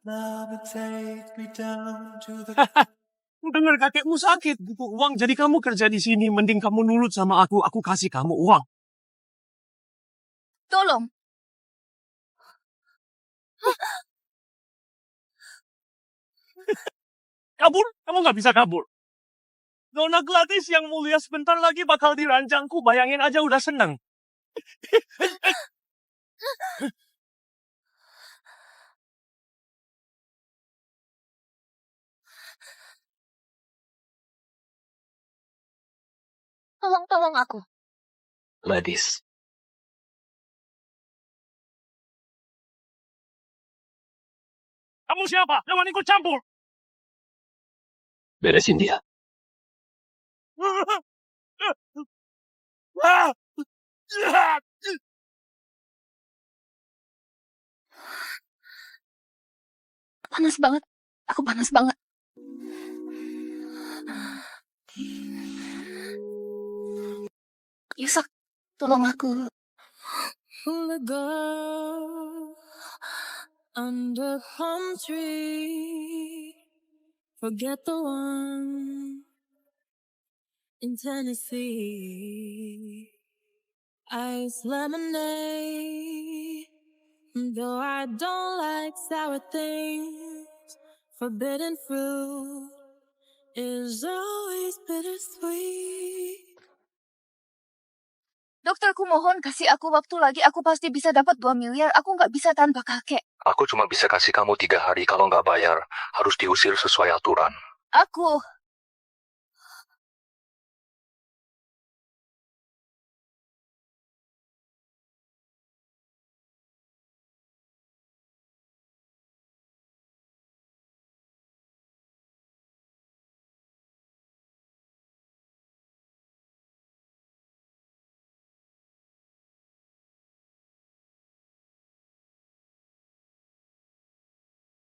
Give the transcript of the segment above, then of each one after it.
Love take me down to the... Dengar kakekmu sakit, butuh uang, jadi kamu kerja di sini. Mending kamu nurut sama aku kasih kamu uang. Tolong. Kabur? Kamu nggak bisa kabur. Nona Gladys yang mulia sebentar lagi bakal diranjangku. Bayangin aja udah seneng. Tolong aku. Gladys. Kamu siapa? Jangan ikut campur. Beresin dia. Panas banget. Aku panas banget. Yusak, tolong aku. The girl under palm tree. Forget the one in Tennessee. Ice lemonade. Though I don't like sour things, forbidden fruit is always bittersweet. Dokter, aku mohon kasih aku waktu lagi. Aku pasti bisa dapat 2 miliar. Aku nggak bisa tanpa kakek. Aku cuma bisa kasih kamu 3 hari. Kalau nggak bayar, harus diusir sesuai aturan. Aku...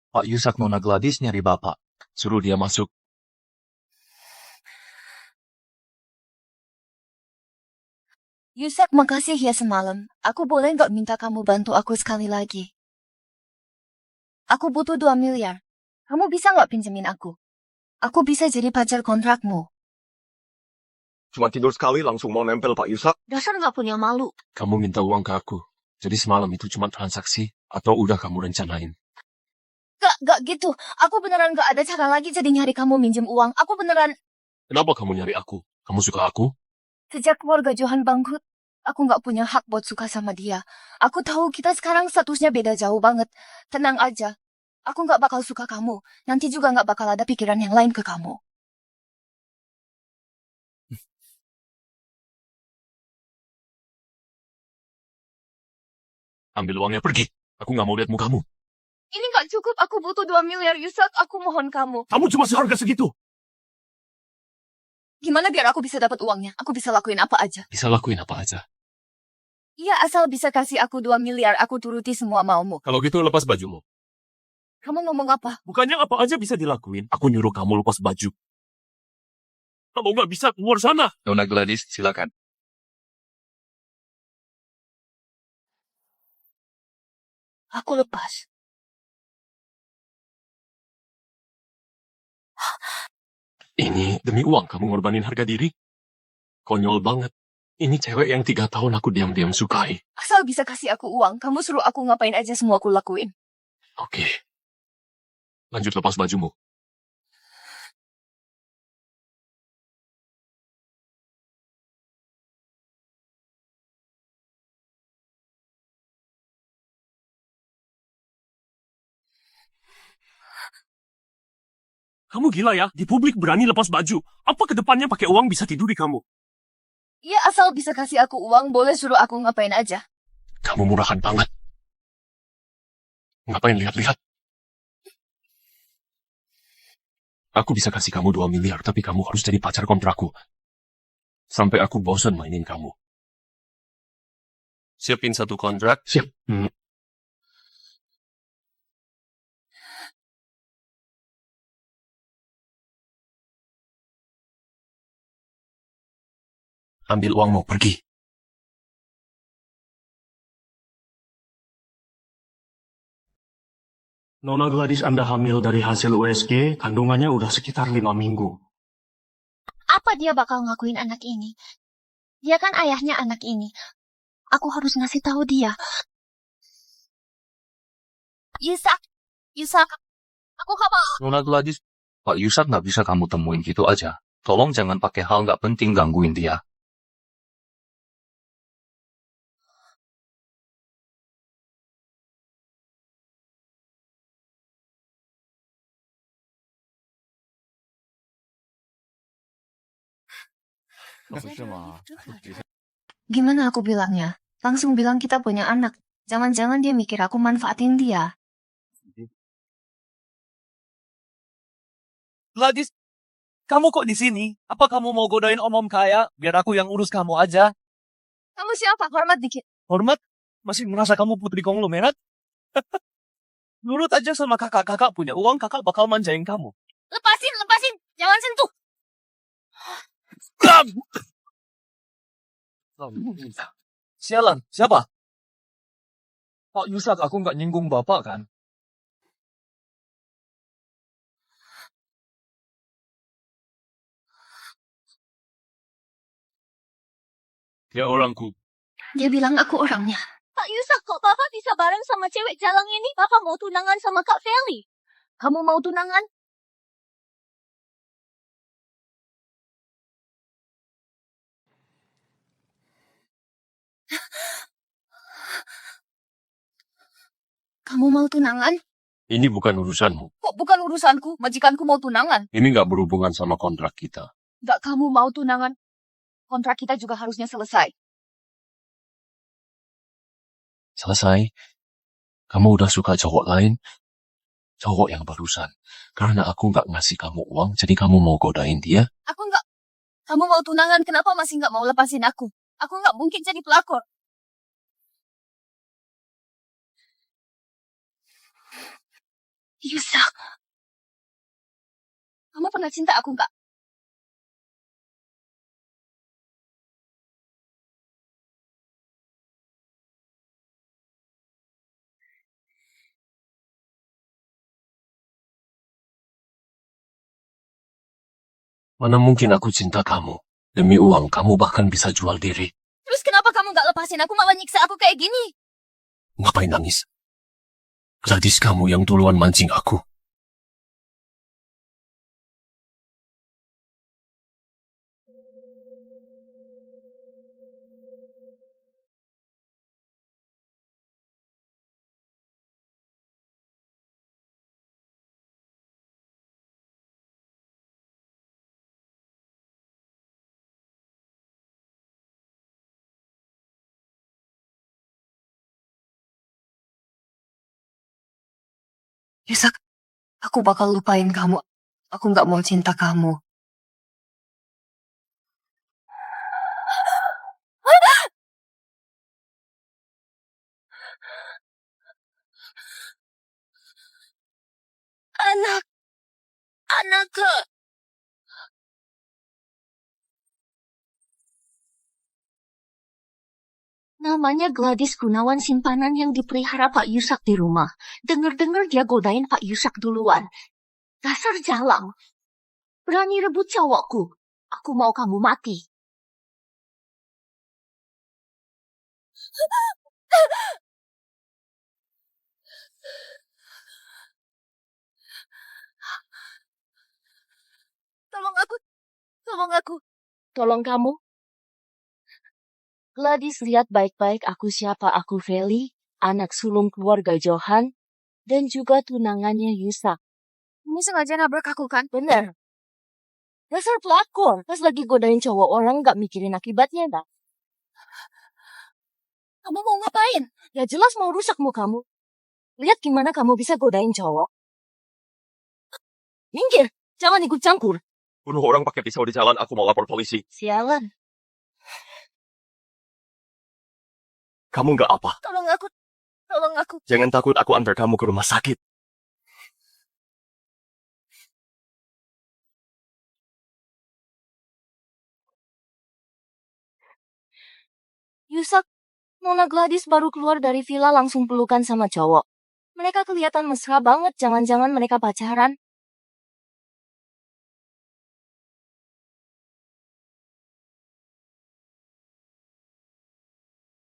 Pak Yusak, Nona Gladys nyari Bapak. Suruh dia masuk. Yusak, makasih ya semalam. Aku boleh nggak minta kamu bantu aku sekali lagi? Aku butuh 2 miliar. Kamu bisa nggak pinjemin aku? Aku bisa jadi pacar kontrakmu. Cuma tidur sekali langsung mau nempel Pak Yusak. Dasar nggak punya malu. Kamu minta uang ke aku. Jadi semalam itu cuma transaksi atau udah kamu rencanain? Gak gitu. Aku beneran gak ada cara lagi jadi nyari kamu minjem uang. Aku beneran... Kenapa kamu nyari aku? Kamu suka aku? Sejak keluarga Johan bangkrut, aku gak punya hak buat suka sama dia. Aku tahu kita sekarang statusnya beda jauh banget. Tenang aja. Aku gak bakal suka kamu. Nanti juga gak bakal ada pikiran yang lain ke kamu. Ambil uangnya, pergi. Aku gak mau lihat mukamu. Ini gak cukup. Aku butuh 2 miliar, Yusak. Aku mohon kamu. Kamu cuma seharga segitu. Gimana biar aku bisa dapat uangnya? Aku bisa lakuin apa aja. Bisa lakuin apa aja. Iya, asal bisa kasih aku 2 miliar, aku turuti semua maumu. Kalau gitu lepas bajumu. Kamu ngomong apa? Bukannya apa aja bisa dilakuin. Aku nyuruh kamu lepas baju. Kamu nggak bisa keluar sana. Nona Gladys, silakan. Aku lepas. Ini demi uang kamu ngorbanin harga diri? Konyol banget. Ini cewek yang 3 tahun aku diam-diam sukai. Asal bisa kasih aku uang, kamu suruh aku ngapain aja semua aku lakuin. Oke. Lanjut lepas bajumu. Kamu gila ya? Di publik berani lepas baju. Apa kedepannya pakai uang bisa tidur di kamu? Ya, asal bisa kasih aku uang, boleh suruh aku ngapain aja. Kamu murahan banget. Ngapain lihat-lihat? Aku bisa kasih kamu 2 miliar, tapi kamu harus jadi pacar kontrakku. Sampai aku bosan mainin kamu. Siapin 1 kontrak. Siap. Ambil uangmu, pergi. Nona Gladys Anda hamil dari hasil USG, kandungannya udah sekitar 5 minggu. Apa dia bakal ngakuin anak ini? Dia kan ayahnya anak ini. Aku harus ngasih tahu dia. Yusak, aku gak mau. Nona Gladys, Pak Yusak nggak bisa kamu temuin gitu aja. Tolong jangan pakai hal nggak penting gangguin dia. Gimana aku bilangnya? Langsung bilang kita punya anak. Jangan-jangan dia mikir aku manfaatin dia. Gladys, kamu kok di sini? Apa kamu mau godain om kaya? Biar aku yang urus kamu aja. Kamu siapa? Hormat dikit. Hormat? Masih merasa kamu putri konglomerat? Nurut aja sama kakak. Kakak punya uang, kakak bakal manjain kamu. Lepasin. Jangan sentuh. Sialan, siapa? Pak Yusak, aku nggak nyinggung bapak kan? Ya orangku. Dia bilang aku orangnya. Pak Yusak, kok Bapak bisa bareng sama cewek jalang ini? Bapak mau tunangan sama Kak Feli. Kamu mau tunangan? Kamu mau tunangan? Ini bukan urusanmu. Kok bukan urusanku? Majikanku mau tunangan. Ini nggak berhubungan sama kontrak kita. Nggak kamu mau tunangan? Kontrak kita juga harusnya selesai. Selesai. Kamu udah suka cowok lain? Cowok yang barusan. Karena aku nggak ngasih kamu uang, jadi kamu mau godain dia? Aku nggak. Kamu mau tunangan, kenapa masih nggak mau lepasin aku? Aku nggak mungkin jadi pelakor. Yusak. Kamu pernah cinta aku nggak? Mana mungkin aku cinta kamu. Demi uang, kamu bahkan bisa jual diri. Terus kenapa kamu nggak lepasin aku, malah nyiksa aku kayak gini? Ngapain nangis? Gadis kamu yang duluan mancing aku. Yusak, aku bakal lupain kamu. Aku nggak mau cinta kamu. Anakku. Namanya Gladys Gunawan, simpanan yang dipelihara Pak Yusak di rumah. Dengar-dengar dia godain Pak Yusak duluan. Dasar jalang. Berani rebut cowokku. Aku mau kamu mati. Tolong aku. Tolong kamu. Gladys, lihat baik-baik aku siapa. Aku Feli, anak sulung keluarga Johan, dan juga tunangannya Yusak. Ini sengaja nabrak aku kan? Bener. Dasar pelakor. Pas lagi godain cowok orang gak mikirin akibatnya, dah. Kamu mau ngapain? Ya jelas mau rusak mukamu. Lihat gimana kamu bisa godain cowok. Minggir, jangan ikut campur. Bunuh orang pakai pisau di jalan, aku mau lapor polisi. Sialan. Kamu nggak apa? Tolong aku. Jangan takut, aku antar kamu ke rumah sakit. Yusak, Nona Gladys baru keluar dari villa langsung pelukan sama cowok. Mereka kelihatan mesra banget, jangan-jangan mereka pacaran.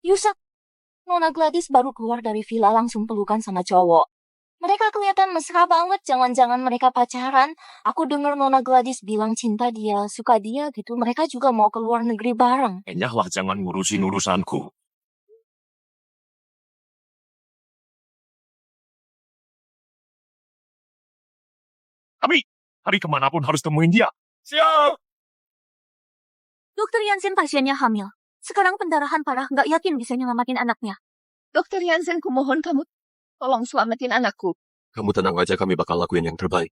Yusak, Nona Gladys baru keluar dari villa langsung pelukan sama cowok. Mereka kelihatan mesra banget, jangan-jangan mereka pacaran. Aku dengar Nona Gladys bilang cinta dia, suka dia gitu. Mereka juga mau ke luar negeri bareng. Enyahlah jangan ngurusin urusanku. Kami hari kemanapun harus temuin dia. Siap! Dokter Yansen pasiennya hamil. Sekarang pendarahan parah, nggak yakin bisa nyelamatin anaknya. Dokter Yansen, kumohon kamu tolong selamatin anakku. Kamu tenang aja, kami bakal lakuin yang terbaik.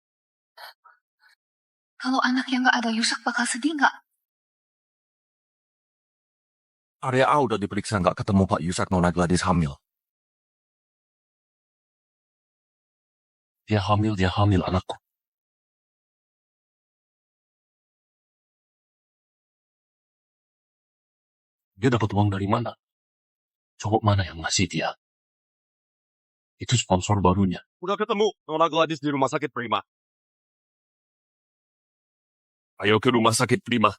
Kalau anaknya nggak ada, Yusak bakal sedih nggak? Area A udah diperiksa nggak ketemu Pak Yusak Nona Gladys hamil. Dia hamil anakku. Dia dapat uang dari mana? Cowok mana yang ngasih dia? Itu sponsor barunya. Udah ketemu Nona Gladys di rumah sakit Prima. Ayo ke rumah sakit Prima.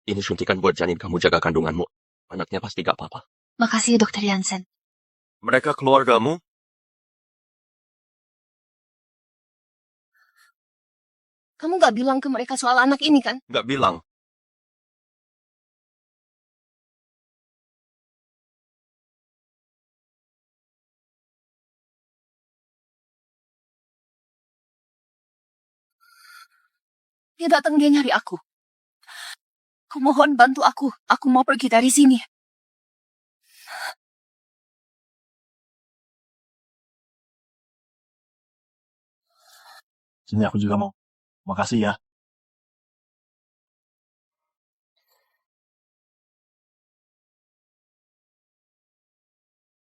Ini suntikan buat janin kamu, jaga kandunganmu. Anaknya pasti gak apa-apa. Makasih ya, Dokter Yansen. Mereka keluargamu? Kamu nggak bilang ke mereka soal anak ini kan? Gak bilang. Dia datang, dia nyari aku. Kumohon bantu aku. Aku mau pergi dari sini. Sini aku juga mau. Makasih ya.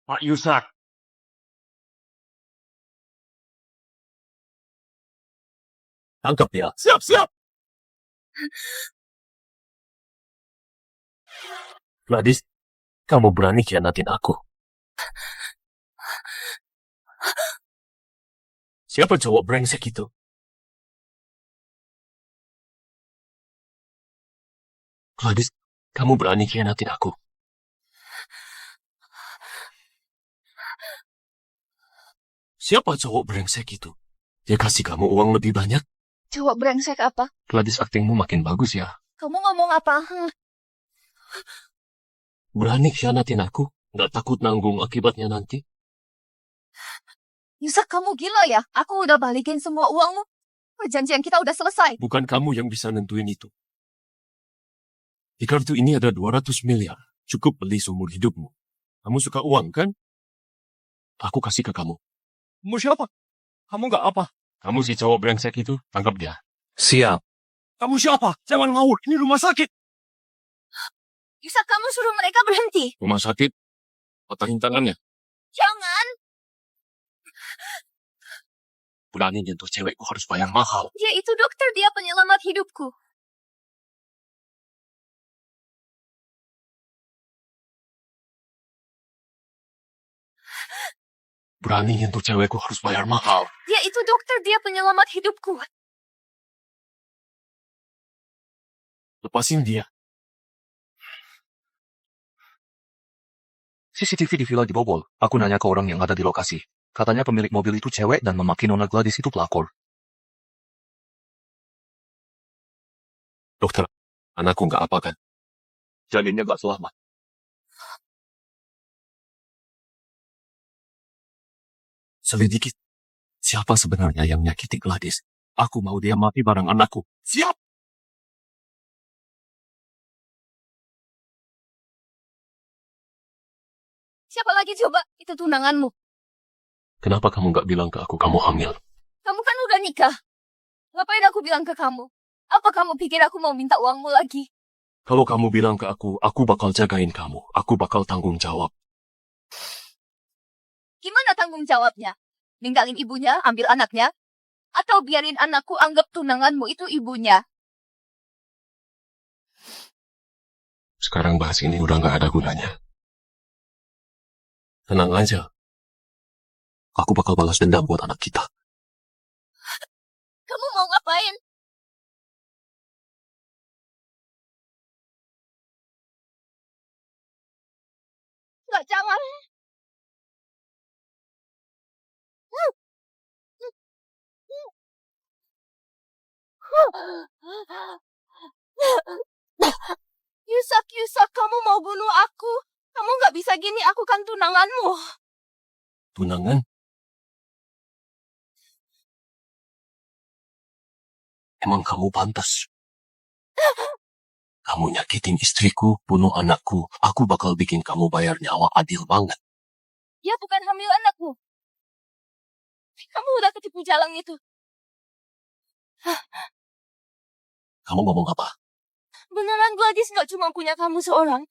Pak Yusak. Tangkap dia. Siap. Gladys, kamu berani khianatin aku. Siapa cowok brengsek itu? Gladys, kamu berani khianatin aku. Siapa cowok brengsek itu? Dia kasih kamu uang lebih banyak? Cowok brengsek apa? Gladys, aktingmu makin bagus ya. Kamu ngomong apa? Berani khianatin aku? Nggak takut nanggung akibatnya nanti? Yusak, kamu gila ya? Aku udah balikin semua uangmu. Perjanjian kita udah selesai. Bukan kamu yang bisa nentuin itu. Di kartu ini ada 200 miliar. Cukup beli seumur hidupmu. Kamu suka uang, kan? Aku kasih ke kamu. Kamu siapa? Kamu nggak apa? Kamu si cowok brengsek itu, tangkap dia. Siap. Kamu siapa? Jangan ngawur, ini rumah sakit. Yusak, kamu suruh mereka berhenti. Rumah sakit? Patahin tangannya. Jangan. Berani nyentuh cewekku harus bayar mahal. Dia itu dokter, dia penyelamat hidupku. Berani nyentuh cewekku harus bayar mahal. Dia itu dokter, dia penyelamat hidupku. Lepasin dia. CCTV di villa dibobol. Aku nanya ke orang yang ada di lokasi. Katanya pemilik mobil itu cewek dan memaki Nona Gladys itu pelakor. Dokter, anakku nggak apa kan? Janinnya gak selamat. Selidiki. Siapa sebenarnya yang nyakiti Gladys? Aku mau dia mati bareng anakku. Siap! Siapa lagi coba? Itu tunanganmu. Kenapa kamu nggak bilang ke aku kamu hamil? Kamu kan udah nikah. Ngapain aku bilang ke kamu? Apa kamu pikir aku mau minta uangmu lagi? Kalau kamu bilang ke aku bakal jagain kamu. Aku bakal tanggung jawab. Gimana tanggung jawabnya? Ninggalin ibunya, ambil anaknya? Atau biarin anakku anggap tunanganmu itu ibunya. Sekarang bahas ini udah nggak ada gunanya. Tenang aja. Aku bakal balas dendam buat anak kita. Kamu mau ngapain? Nggak, jangan. Yusak, kamu mau bunuh aku. Kamu nggak bisa gini, aku kan tunanganmu. Tunangan? Emang kamu pantas? Kamu nyakitin istriku, bunuh anakku. Aku bakal bikin kamu bayar nyawa adil banget. Dia bukan hamil anakku. Kamu udah ketipu jalan itu. Kamu ngomong apa? Beneran Gladys nggak cuma punya kamu seorang.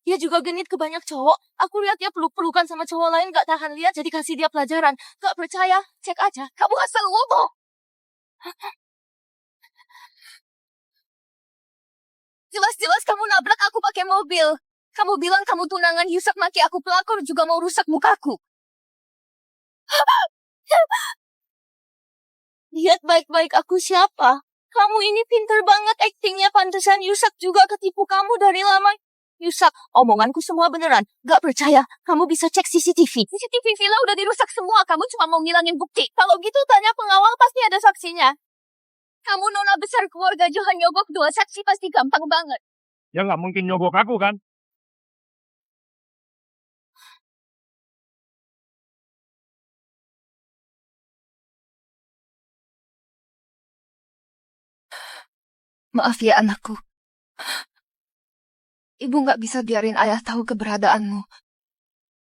Dia juga genit ke banyak cowok. Aku lihat dia peluk-pelukan sama cowok lain gak tahan lihat, jadi kasih dia pelajaran. Gak percaya? Cek aja. Kamu asal ngomong. Jelas-jelas kamu nabrak aku pakai mobil. Kamu bilang kamu tunangan Yusak, maki aku pelakor, juga mau rusak mukaku. Lihat baik-baik aku siapa. Kamu ini pinter banget aktingnya, pantesan Yusak juga ketipu kamu dari lama. Yusak, omonganku semua beneran. Gak percaya? Kamu bisa cek CCTV. CCTV villa udah dirusak semua. Kamu cuma mau ngilangin bukti. Kalau gitu tanya pengawal, pasti ada saksinya. Kamu nona besar keluarga Johan, nyogok 2 saksi pasti gampang banget. Ya nggak mungkin nyogok aku kan? Maaf ya anakku. Ibu gak bisa biarin ayah tahu keberadaanmu.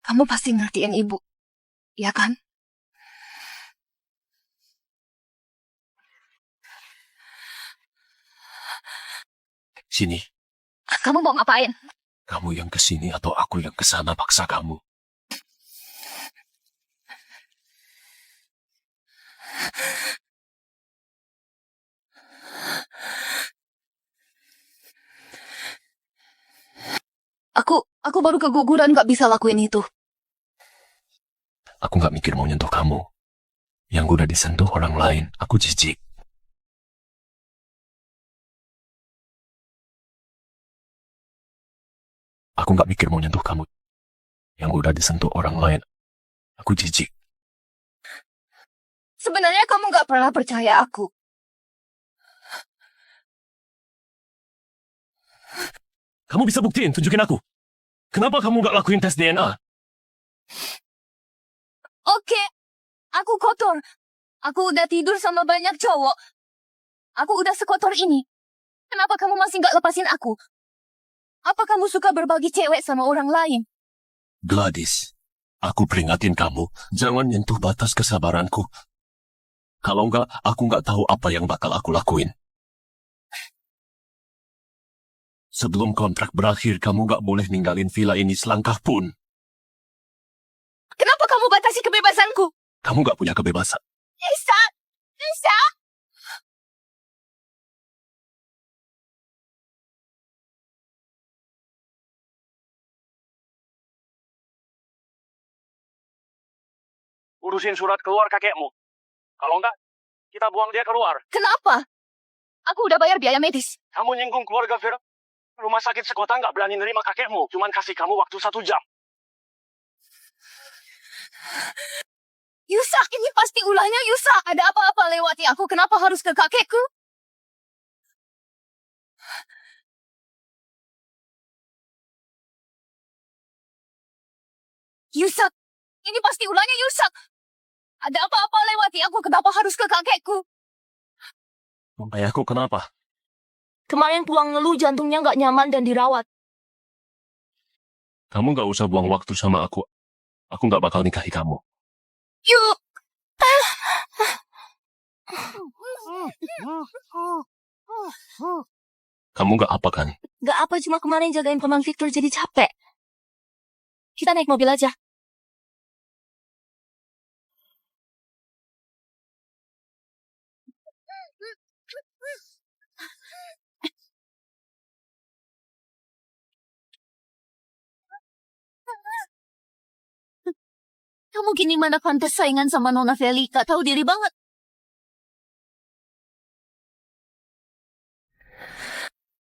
Kamu pasti ngertiin ibu. Ya kan? Sini. Kamu mau ngapain? Kamu yang kesini atau aku yang kesana paksa kamu? Aku baru keguguran gak bisa lakuin itu. Aku gak mikir mau nyentuh kamu. Yang udah disentuh orang lain, aku jijik. Aku gak mikir mau nyentuh kamu. Yang udah disentuh orang lain, aku jijik. Sebenarnya kamu gak pernah percaya aku. Kamu bisa buktiin, tunjukin aku. Kenapa kamu gak lakuin tes DNA? Oke, aku kotor. Aku udah tidur sama banyak cowok. Aku udah sekotor ini. Kenapa kamu masih gak lepasin aku? Apa kamu suka berbagi cewek sama orang lain? Gladys, aku peringatin kamu, jangan nyentuh batas kesabaranku. Kalau enggak, aku nggak tahu apa yang bakal aku lakuin. Sebelum kontrak berakhir, kamu nggak boleh ninggalin villa ini selangkah pun. Kenapa kamu batasi kebebasanku? Kamu nggak punya kebebasan. Isa! Urusin surat keluar kakekmu. Kalau enggak, kita buang dia keluar. Kenapa? Aku udah bayar biaya medis. Kamu nyinggung keluarga Vira. Rumah sakit sekota nggak berani nerima kakekmu. Cuman kasih kamu waktu 1 jam. Yusak, ini pasti ulahnya Yusak. Ada apa-apa lewati aku, kenapa harus ke kakekku? Yusak, ini pasti ulahnya Yusak. Ada apa-apa lewati aku, kenapa harus ke kakekku? Ayahku kenapa? Kemarin pulang ngeluh jantungnya nggak nyaman dan dirawat. Kamu nggak usah buang waktu sama aku. Aku nggak bakal nikahi kamu. Yuk! Kamu nggak apa kan? Gak apa, cuma kemarin jagain Paman Victor jadi capek. Kita naik mobil aja. Kamu gini mana pantas saingan sama Nona Feli, gak tahu diri banget.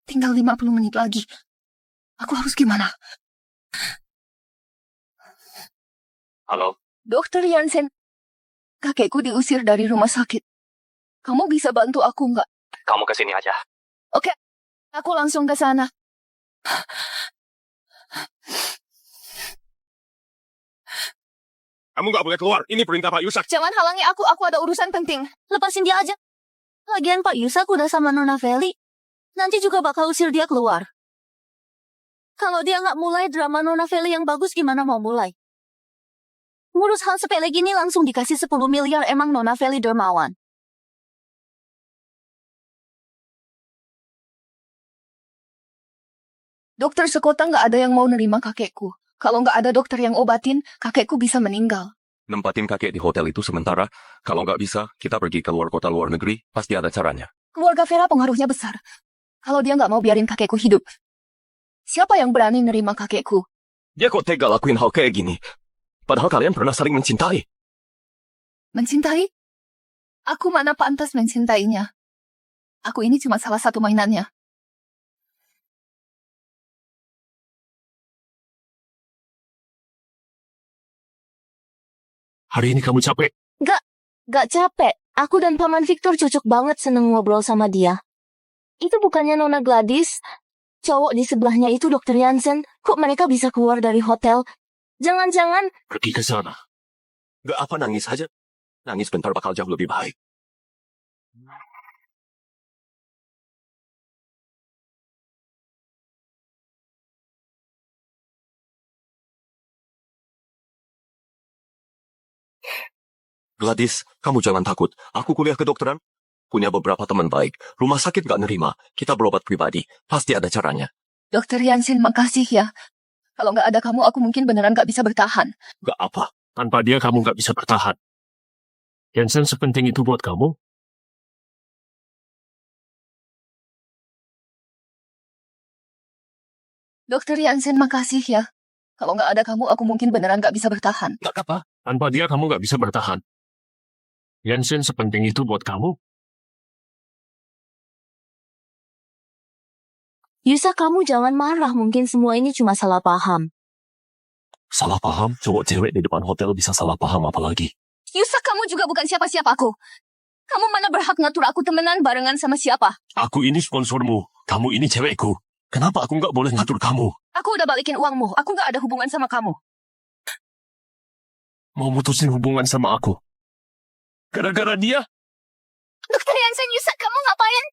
Tinggal 50 menit lagi. Aku harus gimana? Halo? Dokter Yansen, kakekku diusir dari rumah sakit. Kamu bisa bantu aku nggak? Kamu kesini aja. Oke, aku langsung ke sana. Kamu nggak boleh keluar. Ini perintah Pak Yusak. Jangan halangi aku ada urusan penting. Lepasin dia aja. Lagian Pak Yusak udah sama Nona Feli. Nanti juga bakal usir dia keluar. Kalau dia nggak mulai drama Nona Feli yang bagus, gimana mau mulai? Ngurus hal sepele gini langsung dikasih 10 miliar, emang Nona Feli dermawan. Dokter sekota nggak ada yang mau nerima kakekku. Kalau nggak ada dokter yang obatin, kakekku bisa meninggal. Nempatin kakek di hotel itu sementara. Kalau nggak bisa, kita pergi ke luar kota luar negeri. Pasti ada caranya. Keluarga Vera pengaruhnya besar. Kalau dia nggak mau biarin kakekku hidup, siapa yang berani nerima kakekku? Dia kok tega lakuin hal kayak gini? Padahal kalian pernah saling mencintai. Mencintai? Aku mana pantas mencintainya. Aku ini cuma salah satu mainannya. Hari ini kamu capek. Gak capek. Aku dan Paman Victor cocok banget seneng ngobrol sama dia. Itu bukannya Nona Gladys? Cowok di sebelahnya itu Dr. Yansen. Kok mereka bisa keluar dari hotel? Jangan-jangan... Pergi ke sana. Gak apa nangis aja. Nangis bentar bakal jauh lebih baik. Gladys, kamu jangan takut. Aku kuliah kedokteran. Punya beberapa teman baik. Rumah sakit gak nerima. Kita berobat pribadi. Pasti ada caranya. Dokter Yansen, makasih ya. Kalau nggak ada kamu, aku mungkin beneran nggak bisa bertahan. Gak apa. Tanpa dia kamu gak bisa bertahan. Yansen sepenting itu buat kamu. Dokter Yansen, makasih ya. Kalau nggak ada kamu, aku mungkin beneran nggak bisa bertahan. Gak apa. Tanpa dia kamu gak bisa bertahan. Yansen sepenting itu buat kamu. Yusa, kamu jangan marah. Mungkin semua ini cuma salah paham. Salah paham? Cowok cewek di depan hotel bisa salah paham apalagi. Yusa, kamu juga bukan siapa-siapaku. Kamu mana berhak ngatur aku temenan barengan sama siapa? Aku ini sponsormu. Kamu ini cewekku. Kenapa aku gak boleh ngatur kamu? Aku udah balikin uangmu. Aku nggak ada hubungan sama kamu. Mau mutusin hubungan sama aku? Gara-gara dia? Dokter Yansen, Yusa, kamu ngapain?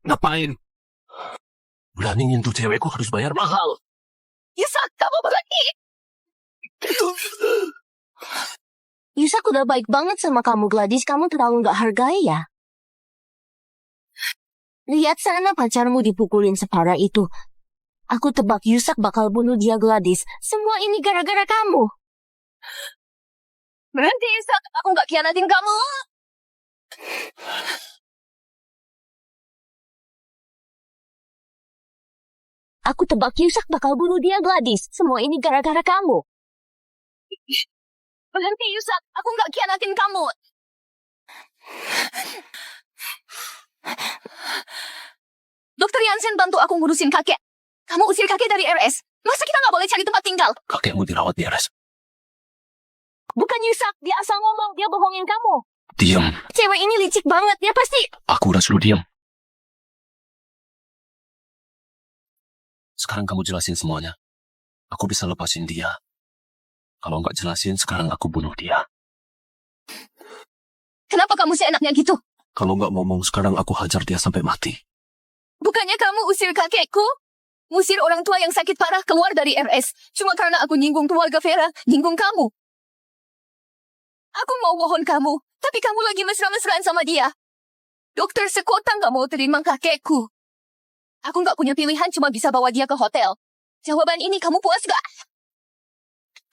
Ngapain? Berani nyentuh cewekku harus bayar mahal. Yusa, kamu berani? Yusa udah baik banget sama kamu, Gladys. Kamu terlalu gak hargai ya? Lihat sana pacarmu dipukulin separah itu. Aku tebak Yusak bakal bunuh dia, Gladys. Semua ini gara-gara kamu. Berhenti, Yusa. Aku nggak khianatin kamu. Aku tebak Yusak bakal bunuh dia, Gladys. Semua ini gara-gara kamu. Berhenti, Yusa. Aku nggak khianatin kamu. Dokter Yansen, bantu aku ngurusin kakek. Kamu usir kakek dari RS. Masa kita nggak boleh cari tempat tinggal? Kakekmu dirawat di RS. Bukan Yusak, dia asal ngomong, dia bohongin kamu. Diam. Cewek ini licik banget, dia pasti... Aku udah suruh diam. Sekarang kamu jelasin semuanya. Aku bisa lepasin dia. Kalau nggak jelasin, sekarang aku bunuh dia. Kenapa kamu seenaknya gitu? Kalau nggak ngomong sekarang, aku hajar dia sampai mati. Bukannya kamu usir kakekku? Ngusir orang tua yang sakit parah keluar dari RS. Cuma karena aku nyinggung keluarga Vera, nyinggung kamu. Aku mau mohon kamu, tapi kamu lagi mesra-mesraan sama dia. Dokter sekota nggak mau terima kakekku. Aku nggak punya pilihan, cuma bisa bawa dia ke hotel. Jawaban ini kamu puas gak?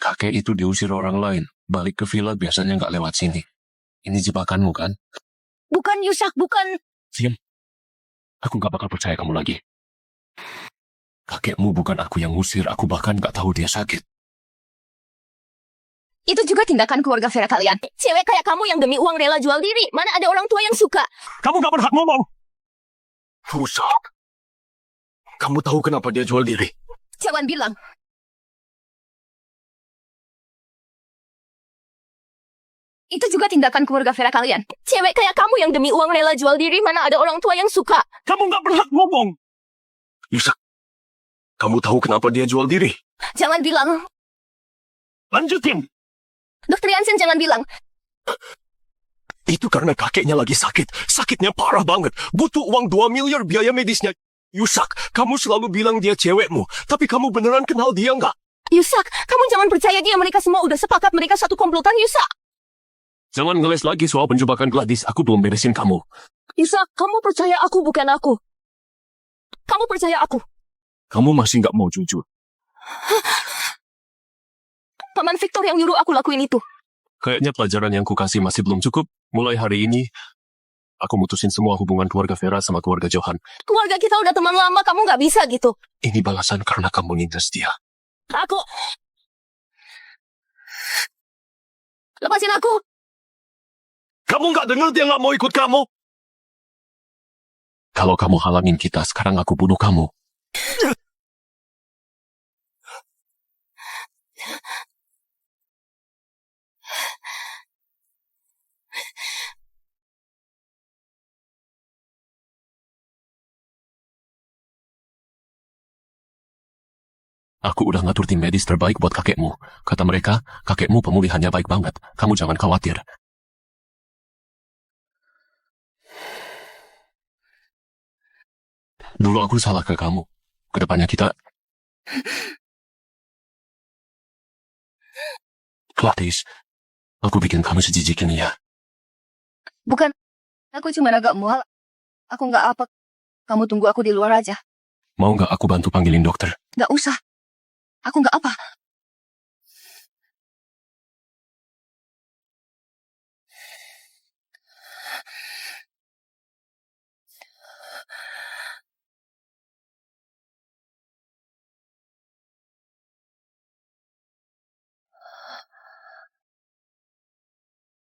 Kakek itu diusir orang lain. Balik ke villa biasanya nggak lewat sini. Ini jebakanmu kan? Bukan Yusak, bukan... Diam. Aku nggak bakal percaya kamu lagi. Kakekmu bukan aku yang ngusir, aku bahkan gak tahu dia sakit. Itu juga tindakan keluarga Vera kalian. Cewek kayak kamu yang demi uang rela jual diri. Mana ada orang tua yang suka? Kamu gak berhak ngomong. Rusak. Kamu tahu kenapa dia jual diri? Jangan bilang. Itu juga tindakan keluarga Vera kalian. Cewek kayak kamu yang demi uang rela jual diri. Mana ada orang tua yang suka? Kamu gak berhak ngomong. Yusak, kamu tahu kenapa dia jual diri? Jangan bilang. Lanjutin. Dokter Jansen, jangan bilang. Itu karena kakeknya lagi sakit. Sakitnya parah banget. Butuh uang 2 miliar biaya medisnya. Yusak, kamu selalu bilang dia cewekmu. Tapi kamu beneran kenal dia nggak? Yusak, kamu jangan percaya dia. Mereka semua udah sepakat mereka satu komplotan, Yusak. Jangan ngeles lagi soal penjebakan Gladys. Aku belum beresin kamu. Yusak, kamu percaya aku bukan aku. Kamu percaya aku. Kamu masih gak mau jujur. Paman Victor yang nyuruh aku lakuin itu. Kayaknya pelajaran yang kukasih masih belum cukup. Mulai hari ini, aku mutusin semua hubungan keluarga Vera sama keluarga Johan. Keluarga kita udah teman lama, kamu gak bisa gitu. Ini balasan karena kamu nindas dia. Aku... Lepasin aku. Kamu nggak dengar dia nggak mau ikut kamu? Kalau kamu halangin kita, sekarang aku bunuh kamu. Aku udah ngatur tim medis terbaik buat kakekmu. Kata mereka, kakekmu pemulihannya baik banget. Kamu jangan khawatir. Dulu aku salah ke kamu. Kedepannya kita... Gladys, aku bikin kamu sejijik ini ya. Bukan. Aku cuma agak mual. Aku nggak apa. Kamu tunggu aku di luar aja. Mau nggak aku bantu panggilin dokter? Nggak usah. Aku nggak apa.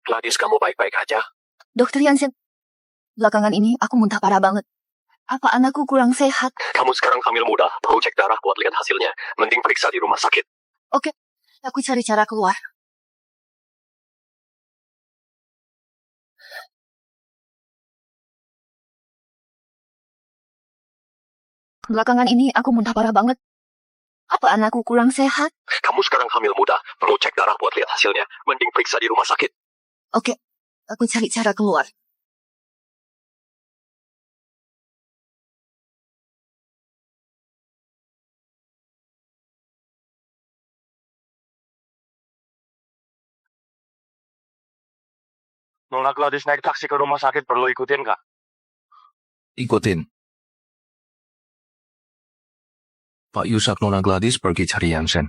Gladys, kamu baik-baik aja? Dokter Jansen, belakangan ini aku muntah parah banget. Apa anakku kurang sehat? Kamu sekarang hamil muda. Perlu cek darah buat lihat hasilnya. Mending periksa di rumah sakit. Oke, aku cari cara keluar. Belakangan ini aku muntah parah banget. Apa anakku kurang sehat? Kamu sekarang hamil muda. Perlu cek darah buat lihat hasilnya. Mending periksa di rumah sakit. Oke, aku cari cara keluar. Nona Gladys naik taksi ke rumah sakit, perlu ikutin kak? Ikutin. Pak Yusak Nona Gladys pergi cari Jansen.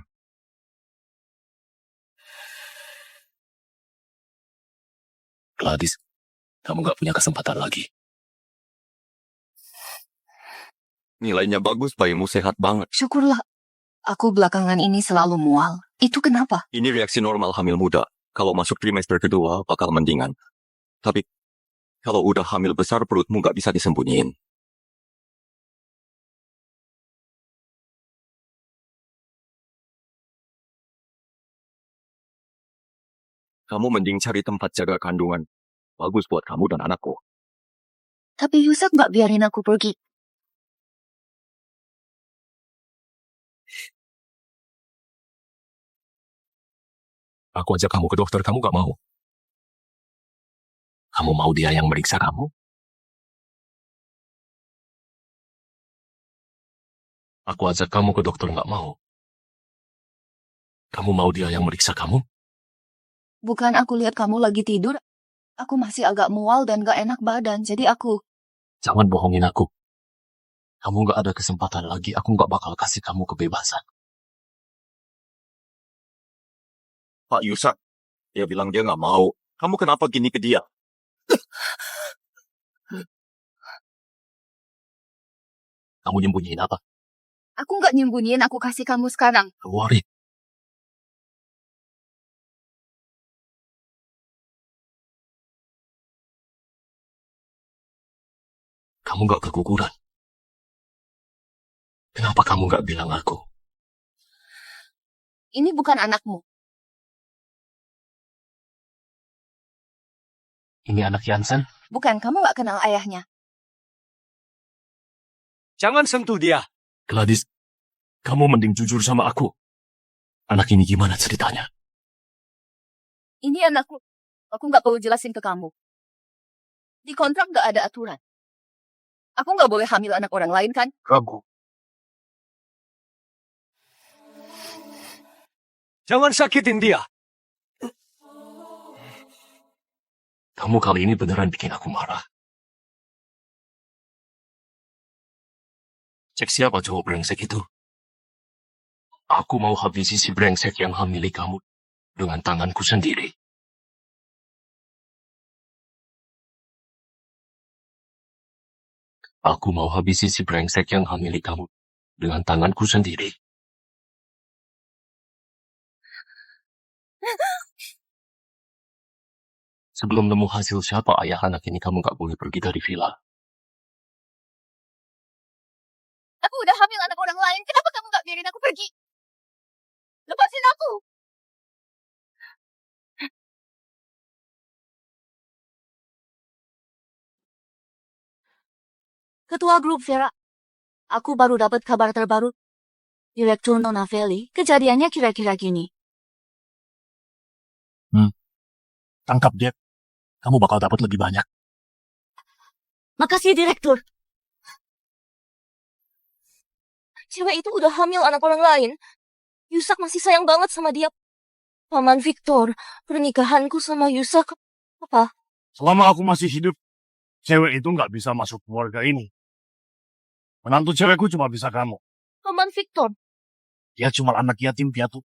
Gladys, kamu nggak punya kesempatan lagi. Nilainya bagus, bayimu sehat banget. Syukurlah. Aku belakangan ini selalu mual. Itu kenapa? Ini reaksi normal hamil muda. Kalau masuk trimester kedua, bakal mendingan. Tapi, kalau udah hamil besar, perutmu nggak bisa disembunyiin. Kamu mending cari tempat jaga kandungan. Bagus buat kamu dan anakku. Tapi Yusak nggak biarin aku pergi. Aku ajak kamu ke dokter, kamu nggak mau. Kamu mau dia yang meriksa kamu? Aku ajak kamu ke dokter, nggak mau. Kamu mau dia yang meriksa kamu? Bukan aku lihat kamu lagi tidur. Aku masih agak mual dan gak enak badan. Jadi aku... Jangan bohongin aku. Kamu nggak ada kesempatan lagi. Aku nggak bakal kasih kamu kebebasan. Pak Yusak, dia bilang dia nggak mau. Kamu kenapa gini ke dia? Kamu nyembunyiin apa? Aku nggak nyembunyiin aku kasih kamu sekarang. Worry. Kamu gak keguguran. Kenapa kamu gak bilang aku? Ini bukan anakmu. Ini anak Jansen? Bukan, kamu nggak kenal ayahnya. Jangan sentuh dia. Gladys, kamu mending jujur sama aku. Anak ini gimana ceritanya? Ini anakku. Aku nggak perlu jelasin ke kamu. Di kontrak nggak ada aturan. Aku nggak boleh hamil anak orang lain, kan? Kamu. Jangan sakitin dia. Kamu kali ini beneran bikin aku marah. Cek siapa cowok brengsek itu. Aku mau habisi si brengsek yang hamili kamu dengan tanganku sendiri. Aku mau habisi si brengsek yang hamili kamu dengan tanganku sendiri. Sebelum nemu hasil siapa ayah anak ini, kamu gak boleh pergi dari villa. Aku udah hamil anak orang lain. Kenapa kamu nggak biarin aku pergi? Lepasin aku. Ketua grup Vera, aku baru dapat kabar terbaru. Direktur Nona Feli, kejadiannya kira-kira gini. Tangkap dia. Kamu bakal dapat lebih banyak. Makasih, Direktur. Cewek itu udah hamil anak orang lain. Yusak masih sayang banget sama dia. Paman Victor, pernikahanku sama Yusak, apa? Selama aku masih hidup, cewek itu nggak bisa masuk keluarga ini. Menantu cewekku cuma bisa kamu. Paman Victor, Dia cuma anak yatim piatu.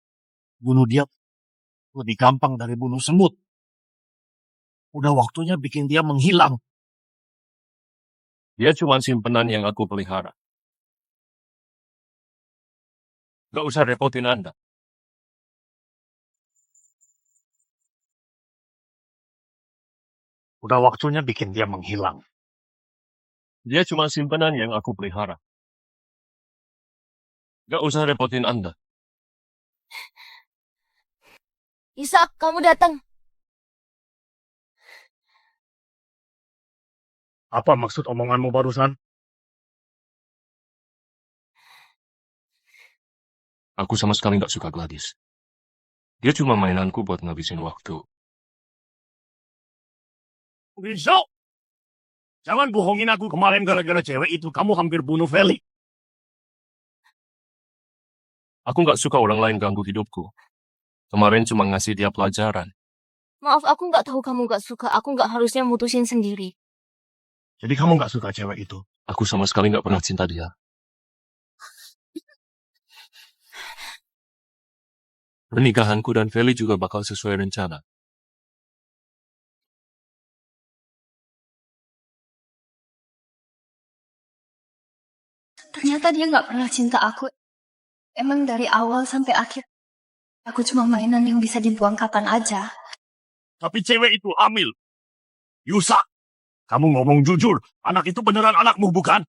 Bunuh dia lebih gampang dari bunuh semut. Udah waktunya bikin dia menghilang. Dia cuma simpenan yang aku pelihara. Gak usah repotin Anda. Udah waktunya bikin dia menghilang. Dia cuma simpenan yang aku pelihara. Gak usah repotin Anda. Yusak, kamu datang. Apa maksud omonganmu barusan? Aku sama sekali gak suka Gladys. Dia cuma mainanku buat ngabisin waktu. Rizal! Jangan bohongin aku kemarin gara-gara cewek itu. Kamu hampir bunuh Feli. Aku gak suka orang lain ganggu hidupku. Kemarin cuma ngasih dia pelajaran. Maaf, aku nggak tahu kamu nggak suka. Aku nggak harusnya mutusin sendiri. Jadi kamu nggak suka cewek itu? Aku sama sekali gak pernah cinta dia. Pernikahanku dan Feli juga bakal sesuai rencana. Ternyata dia nggak pernah cinta aku. Emang dari awal sampai akhir, aku cuma mainan yang bisa dibuang kapan aja. Tapi cewek itu hamil. Yusak! Kamu ngomong jujur. Anak itu beneran anakmu, bukan?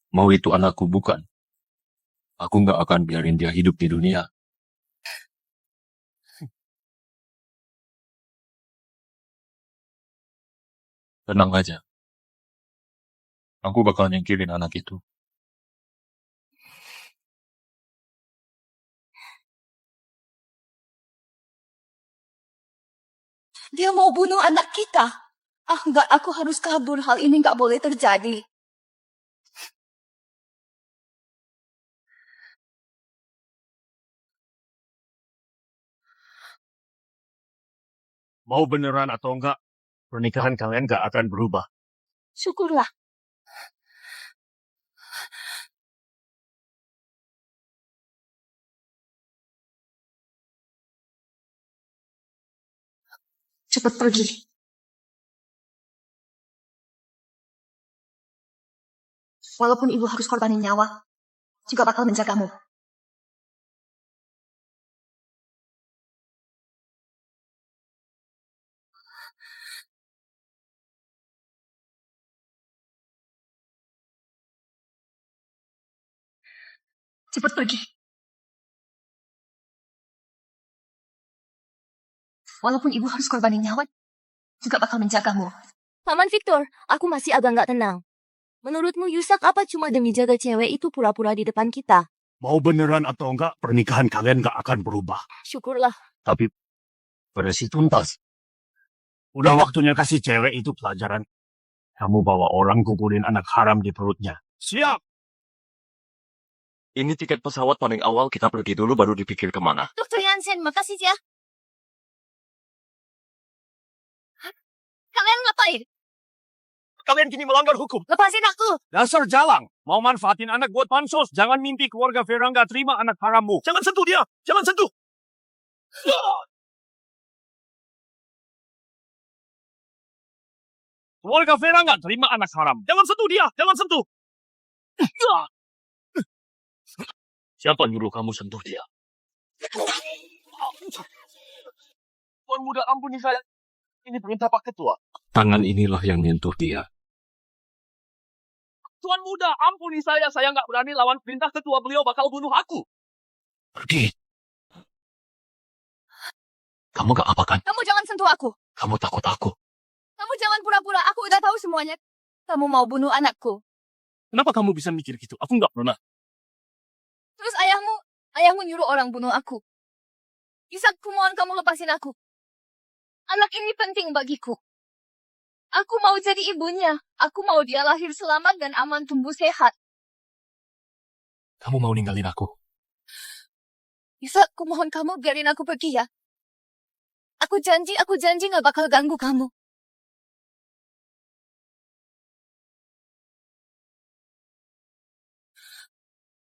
Mau itu anakku bukan. Aku gak akan biarin dia hidup di dunia. Tenang aja. Aku bakal nyingkirin anak itu. Dia mau bunuh anak kita. Ah, enggak, aku harus kabur. Hal ini nggak boleh terjadi. Mau beneran atau enggak, pernikahan kalian nggak akan berubah. Syukurlah. Cepat pergi. Walaupun ibu harus korbanin nyawa, juga bakal menjagamu. Cepat pergi. Walaupun ibu harus korbanin nyawa, juga bakal menjagamu. Paman Victor, aku masih agak nggak tenang. Menurutmu Yusak apa cuma demi jaga cewek itu pura-pura di depan kita? Mau beneran atau enggak, pernikahan kalian gak akan berubah. Syukurlah. Tapi bersih tuntas. Udah waktunya kasih cewek itu pelajaran. Kamu bawa orang kumpulin anak haram di perutnya. Siap! Ini tiket pesawat paling awal, kita pergi dulu baru dipikir kemana. Dr. Jansen, makasih ya. Kalian ngapain? Kalian kini melanggar hukum. Lepasin aku. Dasar jalang. Mau manfaatin anak buat pansos. Jangan mimpi keluarga Vera nggak terima anak harammu. Jangan sentuh dia. Jangan sentuh. Keluarga Vera nggak terima anak haram. Jangan sentuh dia. Jangan sentuh. Siapa nyuruh kamu sentuh dia? Tuan muda, ampuni saya. Ini perintah Pak Ketua. Tangan inilah yang menyentuh dia. Tuan muda, ampuni saya. Saya nggak berani lawan perintah ketua. Beliau bakal bunuh aku. Pergi. Kamu gak apa kan? Kamu jangan sentuh aku. Kamu takut aku. Kamu jangan pura-pura. Aku udah tahu semuanya. Kamu mau bunuh anakku. Kenapa kamu bisa mikir gitu? Aku nggak pernah. Terus ayahmu nyuruh orang bunuh aku. Yusak, kumohon kamu lepasin aku. Anak ini penting bagiku. Aku mau jadi ibunya. Aku mau dia lahir selamat dan aman tumbuh sehat. Kamu mau ninggalin aku? Yusak, kumohon kamu biarin aku pergi ya. Aku janji gak bakal ganggu kamu.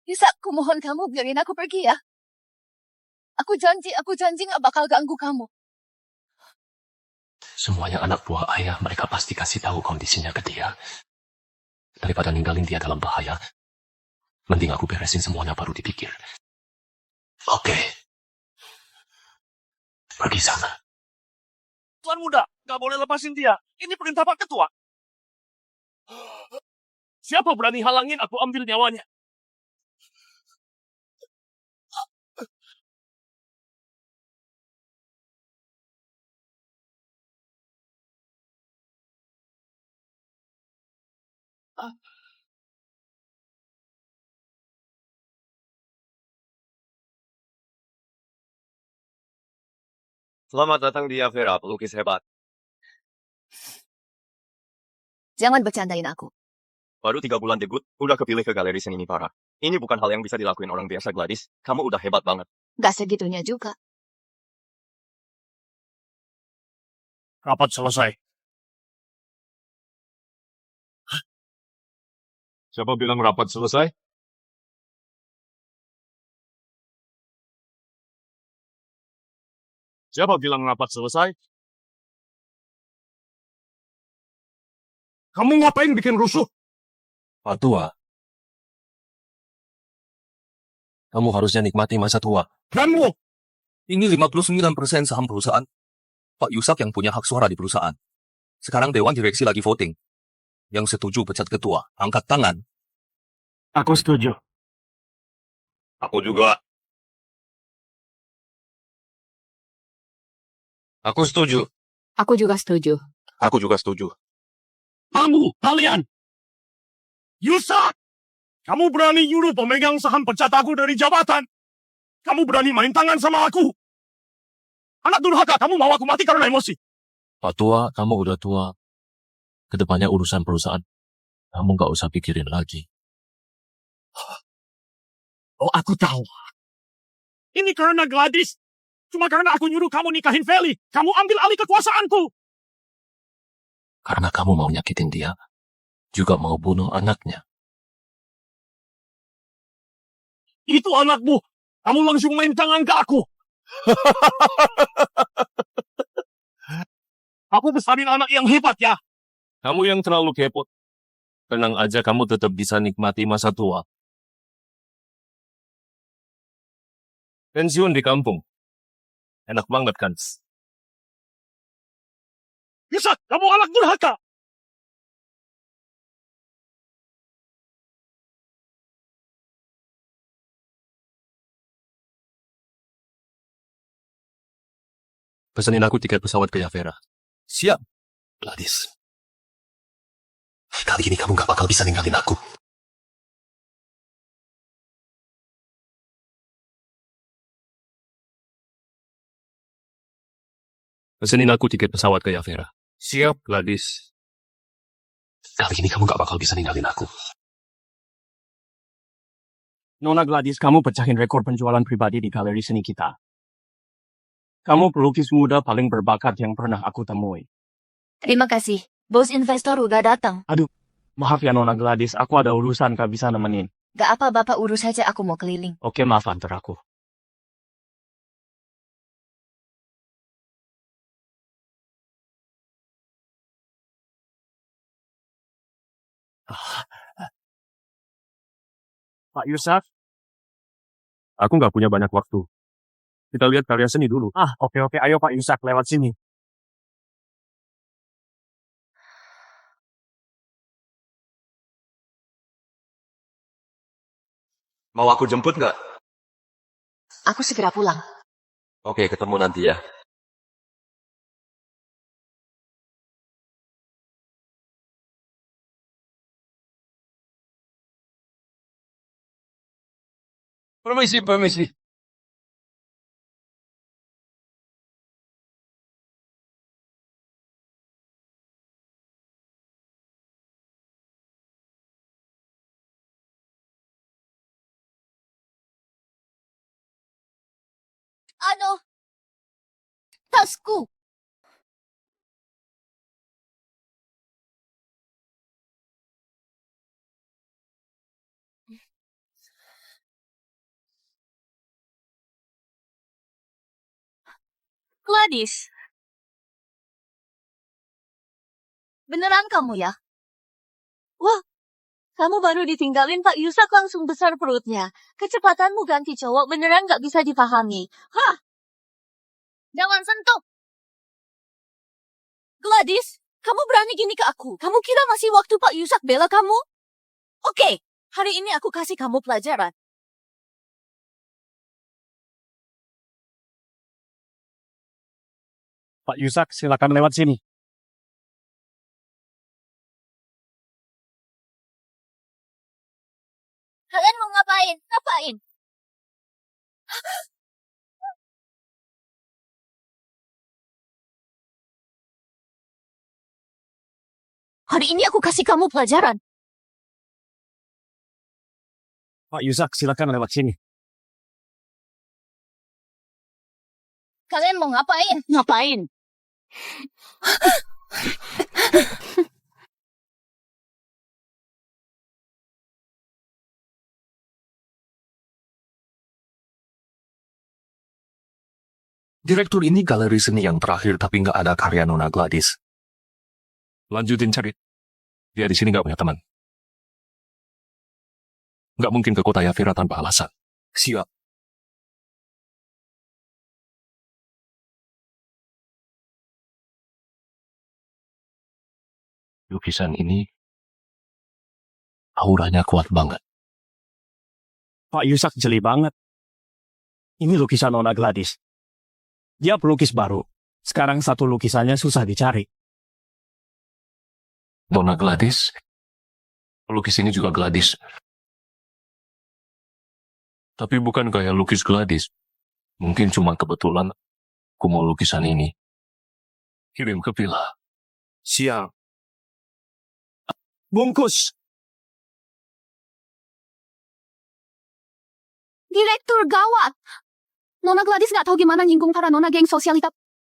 Yusak, kumohon kamu biarin aku pergi ya. Aku janji gak bakal ganggu kamu. Semuanya anak buah ayah, mereka pasti kasih tahu kondisinya ke dia. Daripada ninggalin dia dalam bahaya, mending aku beresin semuanya baru dipikir. Oke. Pergi sana. Tuan muda, nggak boleh lepasin dia. Ini perintah Pak Ketua. Siapa berani halangin aku ambil nyawanya? Selamat datang di Avera, pelukis hebat. Jangan bercandain aku. Baru 3 bulan debut, udah kepilih ke galeri seni Nipara. Ini bukan hal yang bisa dilakuin orang biasa, Gladys. Kamu udah hebat banget. Gak segitunya juga. Rapat selesai. Siapa bilang rapat selesai? Siapa bilang rapat selesai? Kamu ngapain bikin rusuh? Pak Tua. Kamu harusnya nikmati masa tua. Kamu! Ini 59% saham perusahaan. Pak Yusak yang punya hak suara di perusahaan. Sekarang Dewan Direksi lagi voting. Yang setuju pecat ketua, angkat tangan. Aku setuju. Aku juga. Aku setuju. Aku juga setuju. Aku juga setuju. Kalian! Yusak! Kamu berani nyuruh pemegang saham pecat aku dari jabatan? Kamu berani main tangan sama aku? Anak durhaka, kamu mau aku mati karena emosi? Pak Tua, kamu udah tua. Kedepannya urusan perusahaan. Kamu gak usah pikirin lagi. Oh, aku tahu. Ini karena Gladys. Cuma karena aku nyuruh kamu nikahin Feli. Kamu ambil alih kekuasaanku. Karena kamu mau nyakitin dia. Juga mau bunuh anaknya. Itu anakmu. Kamu langsung main tangan ke aku. Aku besarin anak yang hebat ya. Kamu yang terlalu kepo. Tenang aja, kamu tetap bisa nikmati masa tua. Pensiun di kampung. Enak banget kan? Yusak, kamu anak durhaka! Pesanin aku tiket pesawat ke Yavera. Siap. Gladys. Kali ini kamu gak bakal bisa ninggalin aku. Pesanin aku tiket pesawat ke Yavera. Siap, Gladys. Kali ini kamu gak bakal bisa ninggalin aku. Nona Gladys, kamu pecahin rekor penjualan pribadi di galeri seni kita. Kamu pelukis muda paling berbakat yang pernah aku temui. Terima kasih. Bos investor udah datang. Maaf ya Nona Gladys, aku ada urusan gak bisa nemenin. Gak apa, Bapak urus saja, aku mau keliling. Oke, maaf antar aku. Pak Yusuf, Aku nggak punya banyak waktu. Kita lihat karya seni dulu. oke, ayo Pak Yusuf lewat sini. Mau aku jemput gak? Aku segera pulang. Oke, ketemu nanti ya. Permisi. Tasku! Gladys. Beneran kamu ya? Wah, kamu baru ditinggalin Pak Yusak langsung besar perutnya. Kecepatanmu ganti cowok beneran gak bisa dipahami. Hah? Jangan sentuh! Gladys, kamu berani gini ke aku? Kamu kira masih waktu Pak Yusak bela kamu? Oke, hari ini aku kasih kamu pelajaran. Pak Yusuf, silakan lewat sini. Kalian mau ngapain? Ngapain? Hari ini aku kasih kamu pelajaran. Pak Yusuf, silakan lewat sini. Kalian mau ngapain? Ngapain? Direktur, ini galeri seni yang terakhir tapi nggak ada karya Nona Gladys. Lanjutin cari. Dia di sini nggak punya teman. Nggak mungkin ke kota Yavera tanpa alasan. Siap. Lukisan ini auranya kuat banget. Pak Yusuf jeli banget. Ini lukisan Nona Gladys. Dia pelukis baru. Sekarang satu lukisannya susah dicari. Nona Gladys. Pelukis ini juga Gladys. Tapi bukan kayak lukis Gladys. Mungkin cuma kebetulan aku mau lukisan ini. Kirim ke villa. Siap. Bungkus. Direktur gawat. Nona Gladys gak tahu gimana nyinggung para nona geng sosialita.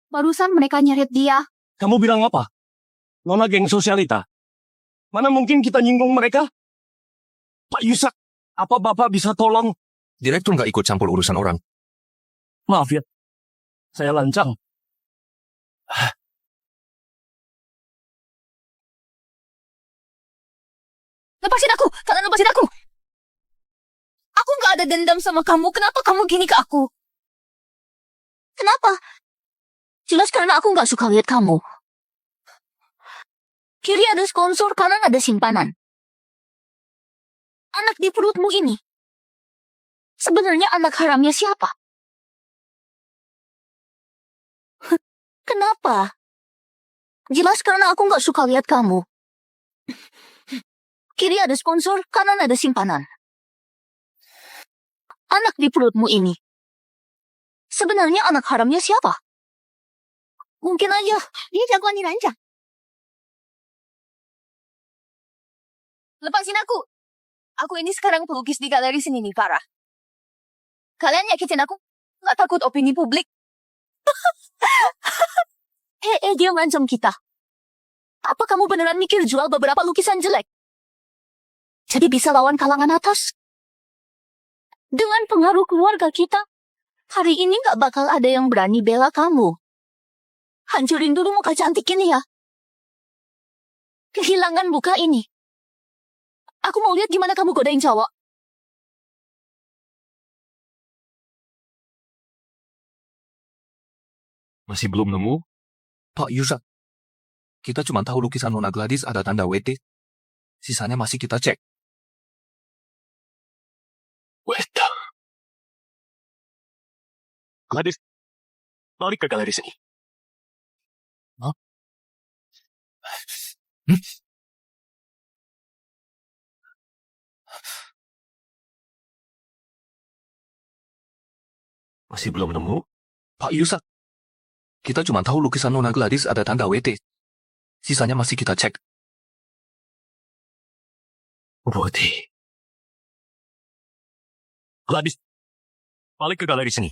Barusan mereka nyeret dia. Kamu bilang apa? Nona geng sosialita. Mana mungkin kita nyinggung mereka? Pak Yusuf, apa Bapak bisa tolong? Direktur nggak ikut campur urusan orang. Maaf ya, saya lancang. lepasin aku! Kalian lepasin aku! Aku nggak ada dendam sama kamu. Kenapa kamu gini ke aku? Kenapa? Jelas karena aku nggak suka lihat kamu. Kiri ada sponsor, kanan ada simpanan. Anak di perutmu ini. Sebenarnya anak haramnya siapa? Kenapa? Jelas karena aku nggak suka lihat kamu. Kiri ada sponsor, kanan ada simpanan. Anak di perutmu ini. Sebenarnya anak haramnya siapa? Mungkin aja dia jagoan dirancang. Lepasin aku! Aku ini sekarang pelukis di galeri seni nih, Farah. Kalian nyakitin aku? Nggak takut opini publik? Dia ngancam kita. Apa kamu beneran mikir jual beberapa lukisan jelek? Jadi bisa lawan kalangan atas? Dengan pengaruh keluarga kita, hari ini nggak bakal ada yang berani bela kamu. Hancurin dulu muka cantik ini ya. Kehilangan muka ini. Aku mau lihat gimana kamu godain cowok. Masih belum nemu? Pak Yusak, kita cuma tahu lukisan Nona Gladys ada tanda WT. Sisanya masih kita cek. Weta. Gladys, balik ke galeri sini. Hah? Masih belum nemu? Pak Yusak, kita cuma tahu lukisan Nona Gladys ada tanda WT. Sisanya masih kita cek. Bodi. Gladys, balik ke galeri sini.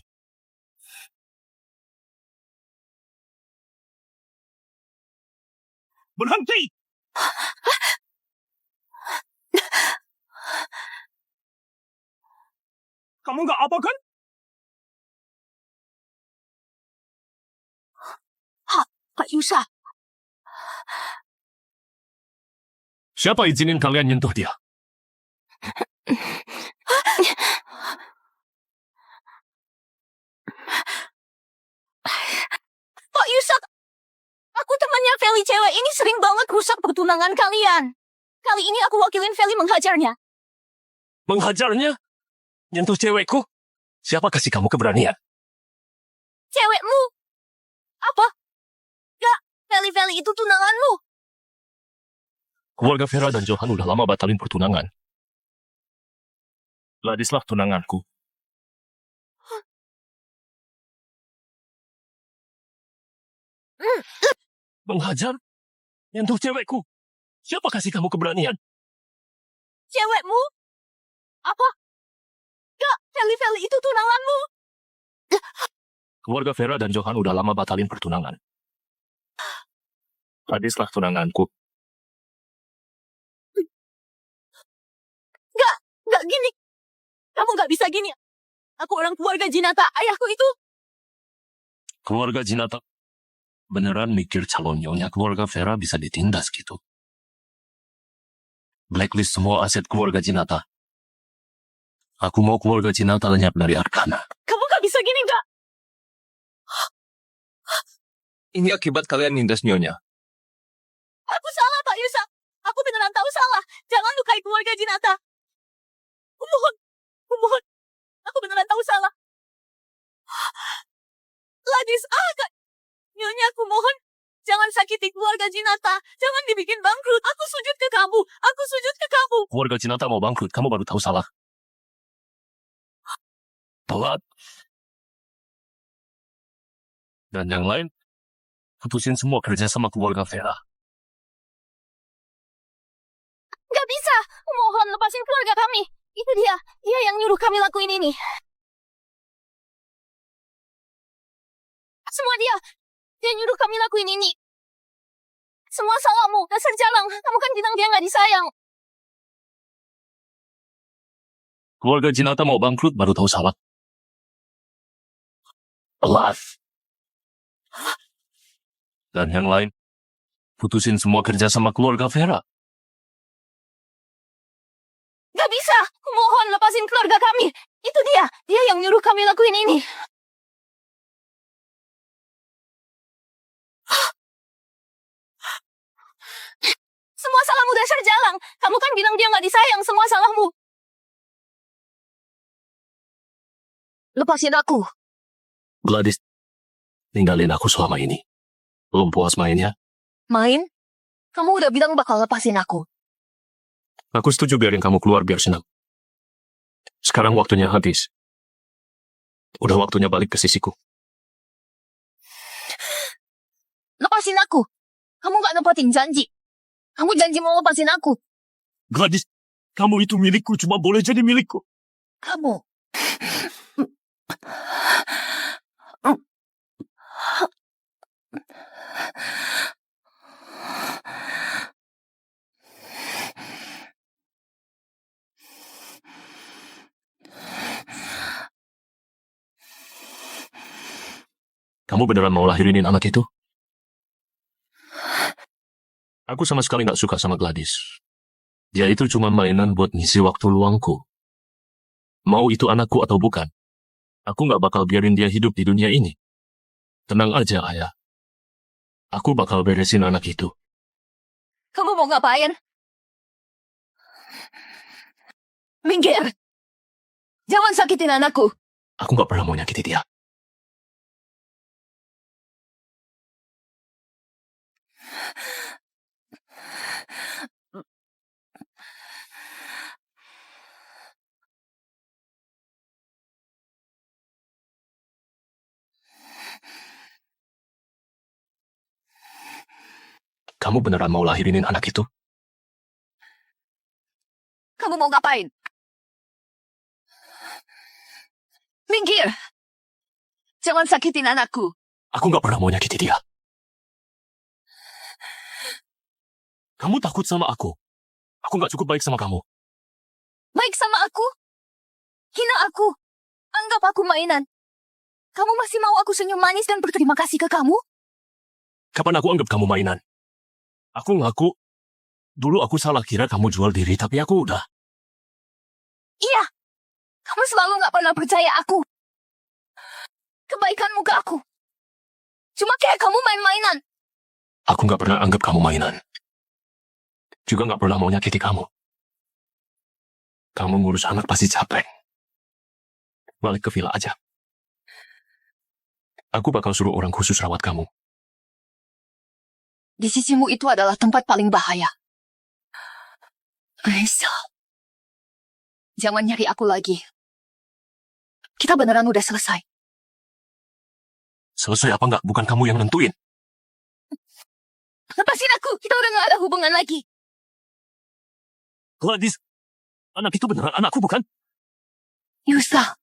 Berhenti! Kamu nggak apa kan? Pak Yusa, Siapa izinin kalian nyentuh dia? Pak Yusa, aku temannya Feli cewek ini sering banget rusak pertunangan kalian. Kali ini aku wakilin Feli menghajarnya. Menghajarnya? Nyentuh cewekku? Siapa kasih kamu keberanian? Cewekmu? Apa? Gak, Feli itu tunanganmu. Keluarga Vera dan Johan udah lama batalin pertunangan. Gladys lah tunanganku. Menghajar? Nyentuh cewekku? Siapa kasih kamu keberanian? Cewekmu? Apa? Gak, Feli itu tunanganmu. Keluarga Vera dan Johan udah lama batalin pertunangan. Gladys lah tunanganku. Gak gini. Kamu gak bisa gini. Aku orang keluarga Jinata. Ayahku itu. Keluarga Jinata beneran mikir calon nyonya keluarga Vera bisa ditindas gitu. Blacklist semua aset keluarga Jinata. Aku mau keluarga Jinata lenyap dari Arkana. Kamu gak bisa gini, gak? Ini akibat kalian nindas nyonya. Aku salah, Pak Yusa. Aku beneran tahu salah. Jangan lukai keluarga Jinata. Kumohon. Aku beneran tahu salah. Gladys, Kak. Nyonya, aku mohon. Jangan sakiti keluarga Jinata. Jangan dibikin bangkrut. Aku sujud ke kamu. Aku sujud ke kamu. Keluarga Jinata mau bangkrut, kamu baru tahu salah. Telat. Dan yang lain, putusin semua kerja sama keluarga Vera. Gak bisa. Mohon lepasin keluarga kami. Itu dia. Dia yang nyuruh kami lakuin ini. Semua dia. Dia nyuruh kami lakuin ini. Semua salahmu. Dasar jalang. Kamu kan bilang dia gak disayang. Keluarga Jinata mau bangkrut, baru tahu salah. Telat. Dan yang lain, putusin semua kerja sama keluarga Vera. Mohon lepasin keluarga kami. Itu dia. Dia yang nyuruh kami lakuin ini. Semua salahmu dasar jalang. Kamu kan bilang dia nggak disayang. Semua salahmu. Lepasin aku. Gladys, tinggalin aku selama ini. Belum puas mainnya? Main? Kamu udah bilang bakal lepasin aku. Aku setuju biarin kamu keluar biar senang. Sekarang waktunya habis. Udah waktunya balik ke sisiku. Lepasin aku. Kamu nggak nempatin janji. Kamu janji mau lepasin aku. Gladys, kamu itu milikku, cuma boleh jadi milikku. Kamu. Kamu beneran mau lahirinin anak itu? Aku sama sekali nggak suka sama Gladys. Dia itu cuma mainan buat ngisi waktu luangku. Mau itu anakku atau bukan, aku nggak bakal biarin dia hidup di dunia ini. Tenang aja, Ayah. Aku bakal beresin anak itu. Kamu mau ngapain? Minggir. Jangan sakitin anakku. Aku nggak pernah mau nyakiti dia. Kamu beneran mau lahirinin anak itu? Kamu mau ngapain? Minggir. Jangan sakitin anakku. Aku nggak pernah mau nyakiti dia. Kamu takut sama aku. Aku nggak cukup baik sama kamu. Baik sama aku? Hina aku. Anggap aku mainan. Kamu masih mau aku senyum manis dan berterima kasih ke kamu? Kapan aku anggap kamu mainan? Aku ngaku, dulu aku salah kira kamu jual diri, tapi aku udah. Iya. Kamu selalu nggak pernah percaya aku. Kebaikanmu ke aku. Cuma kayak kamu main-mainan. Aku nggak pernah anggap kamu mainan. Juga nggak pernah mau nyakiti kamu. Kamu ngurus anak pasti capek. Balik ke villa aja. Aku bakal suruh orang khusus rawat kamu. Di sisimu itu adalah tempat paling bahaya. Reza. Jangan nyari aku lagi. Kita beneran udah selesai. Selesai apa nggak? Bukan kamu yang nentuin. Lepasin aku. Kita udah nggak ada hubungan lagi. Gladys, anak itu beneran anakku, bukan? Yusa.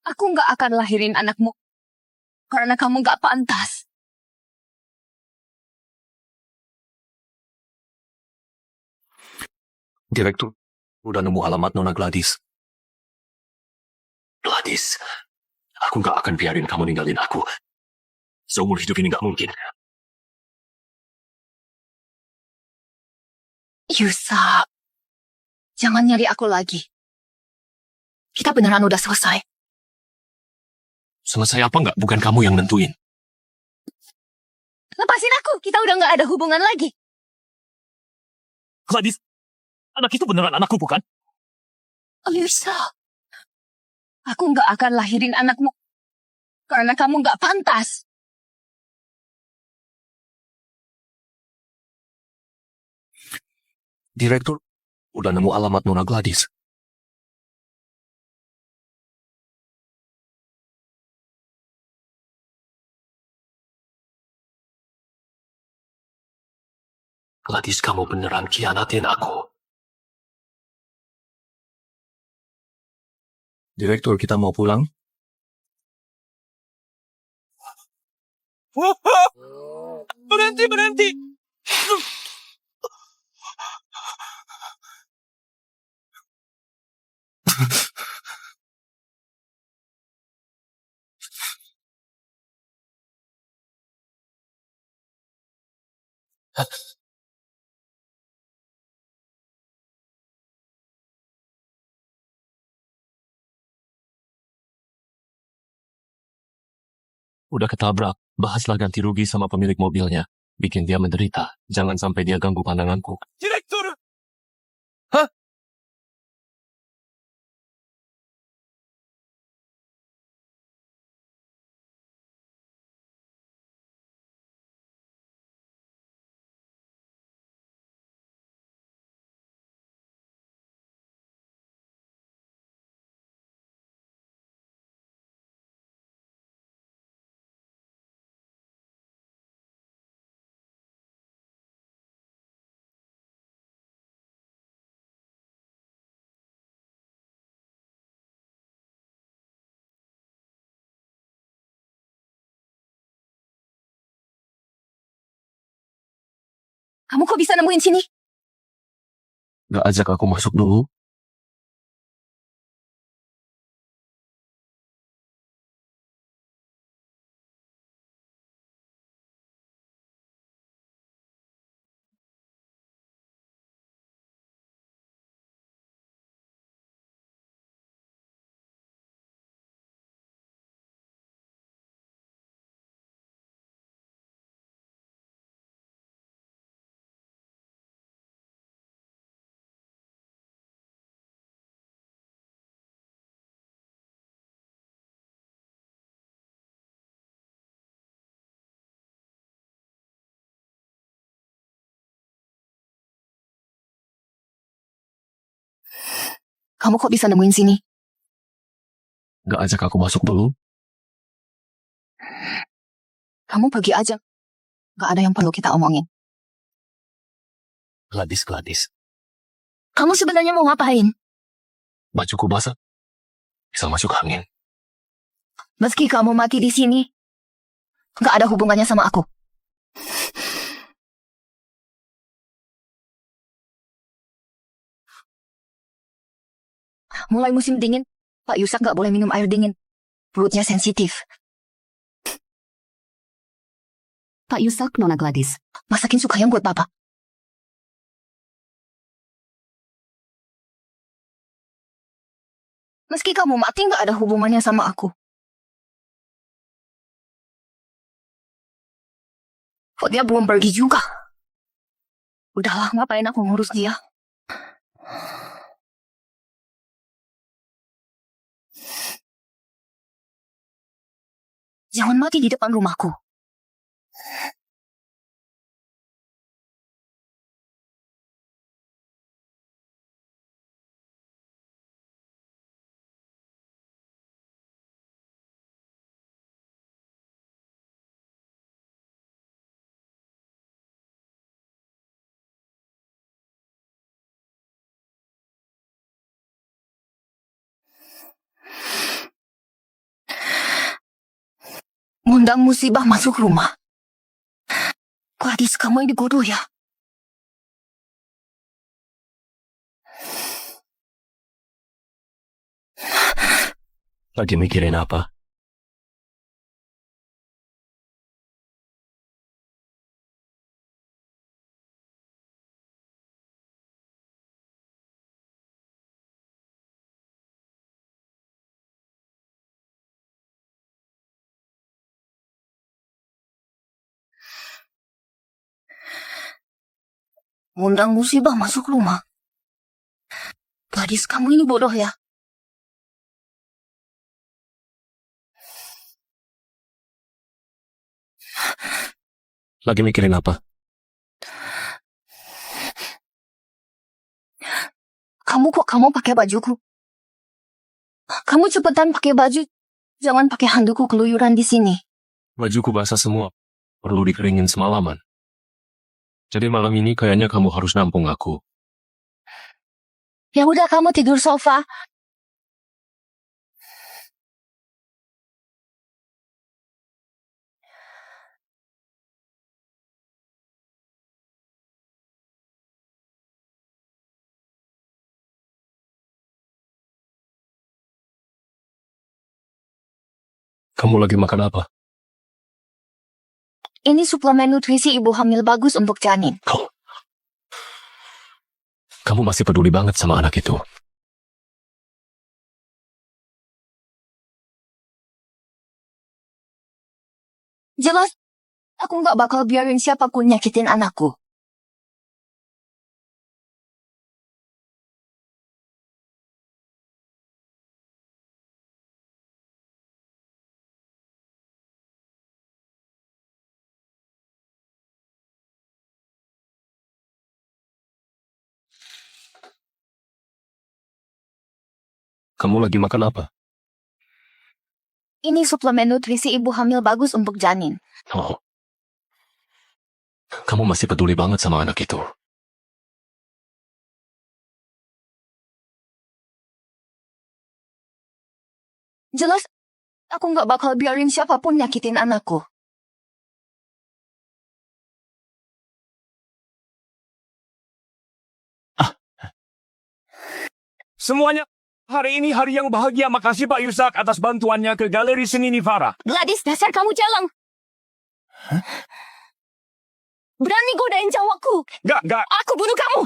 Aku nggak akan lahirin anakmu. Karena kamu nggak pantas. Direktur, udah nemu alamat Nona Gladys. Gladys, aku nggak akan biarin kamu ninggalin aku. Seumur hidup ini nggak mungkin. Yusa. Jangan nyari aku lagi. Kita beneran udah selesai. Selesai apa nggak? Bukan kamu yang nentuin. Lepasin aku. Kita udah nggak ada hubungan lagi. Gladys, anak itu beneran anakku, bukan? Yusa. Aku nggak akan lahirin anakmu. Karena kamu nggak pantas. Direktur, udah nemu alamat Nona Gladys. Gladys, kamu beneran khianatin aku. Direktur, kita mau pulang? Berhenti, berhenti! Udah ketabrak, bahaslah ganti rugi sama pemilik mobilnya. Bikin dia menderita. Jangan sampai dia ganggu pandanganku. Direktur! Kamu kok bisa nemuin sini? Gak ajak aku masuk dulu? Kamu kok bisa nemuin sini? Gak ajak aku masuk dulu? Kamu pergi aja. Gak ada yang perlu kita omongin. Gladys. Kamu sebenarnya mau ngapain? Bajuku basah. Bisa masuk angin. Meski kamu mati di sini, gak ada hubungannya sama aku. Mulai musim dingin, Pak Yusak gak boleh minum air dingin. Perutnya sensitif. Pak Yusak, Nona Gladys. Masakin suka yang buat Papa. Meski kamu mati gak ada hubungannya sama aku. Kok dia belum pergi juga? Udahlah, ngapain aku ngurus dia? Jangan mati di depan rumahku. Ngundang musibah masuk rumah. Gladys, kamu yang digodoh ya? Lagi mikirin apa? Ngundang musibah masuk rumah. Gladys, kamu ini bodoh ya? Lagi mikirin apa? Kamu pakai bajuku. Kamu cepetan pakai baju. Jangan pakai handukku keluyuran di sini. Bajuku basah semua. Perlu dikeringin semalaman. Jadi malam ini kayaknya kamu harus nampung aku. Ya udah, kamu tidur sofa. Kamu lagi makan apa? Ini suplemen nutrisi ibu hamil bagus untuk janin. Kamu masih peduli banget sama anak itu. Jelas, aku nggak bakal biarin siapapun nyakitin anakku. Kamu lagi makan apa? Ini suplemen nutrisi ibu hamil bagus untuk janin. Oh. Kamu masih peduli banget sama anak itu. Jelas, aku nggak bakal biarin siapapun nyakitin anakku. Semuanya, hari ini hari yang bahagia. Makasih Pak Yusak atas bantuannya ke Galeri Seni Nivara. Gladys, dasar kamu jalang. Berani godain cowokku. Gak. Aku bunuh kamu.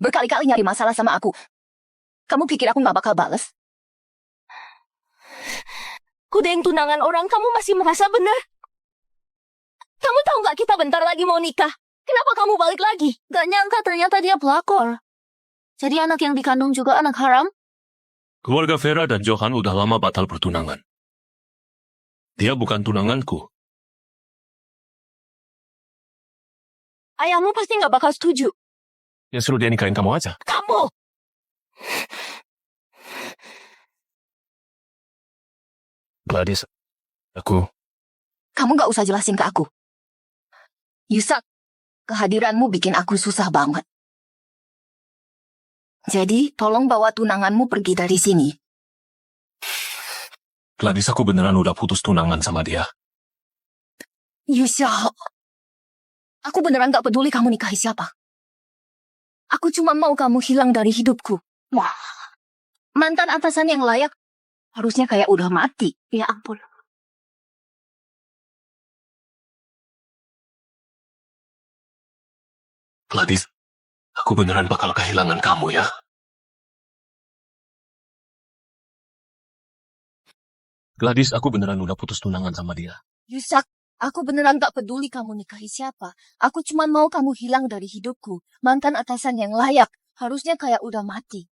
Berkali-kali nyari masalah sama aku. Kamu pikir aku nggak bakal bales? Godain tunangan orang, kamu masih merasa benar? Kamu tahu nggak kita bentar lagi mau nikah? Kenapa kamu balik lagi? Gak nyangka ternyata dia pelakor. Jadi anak yang dikandung juga anak haram? Keluarga Vera dan Johan udah lama batal pertunangan. Dia bukan tunanganku. Ayahmu pasti nggak bakal setuju. Ya suruh dia nikahin kamu aja. Kamu! Gladys, aku... Kamu nggak usah jelasin ke aku. Yusak, kehadiranmu bikin aku susah banget. Jadi, tolong bawa tunanganmu pergi dari sini. Gladys, aku beneran udah putus tunangan sama dia. Yusak, aku beneran gak peduli kamu nikahi siapa. Aku cuma mau kamu hilang dari hidupku. Wah, mantan atasan yang layak harusnya kayak udah mati. Ya ampun. Gladys, aku beneran bakal kehilangan kamu ya. Gladys, aku beneran udah putus tunangan sama dia. Yusak, aku beneran gak peduli kamu nikahi siapa. Aku cuma mau kamu hilang dari hidupku. Mantan atasan yang layak harusnya kayak udah mati.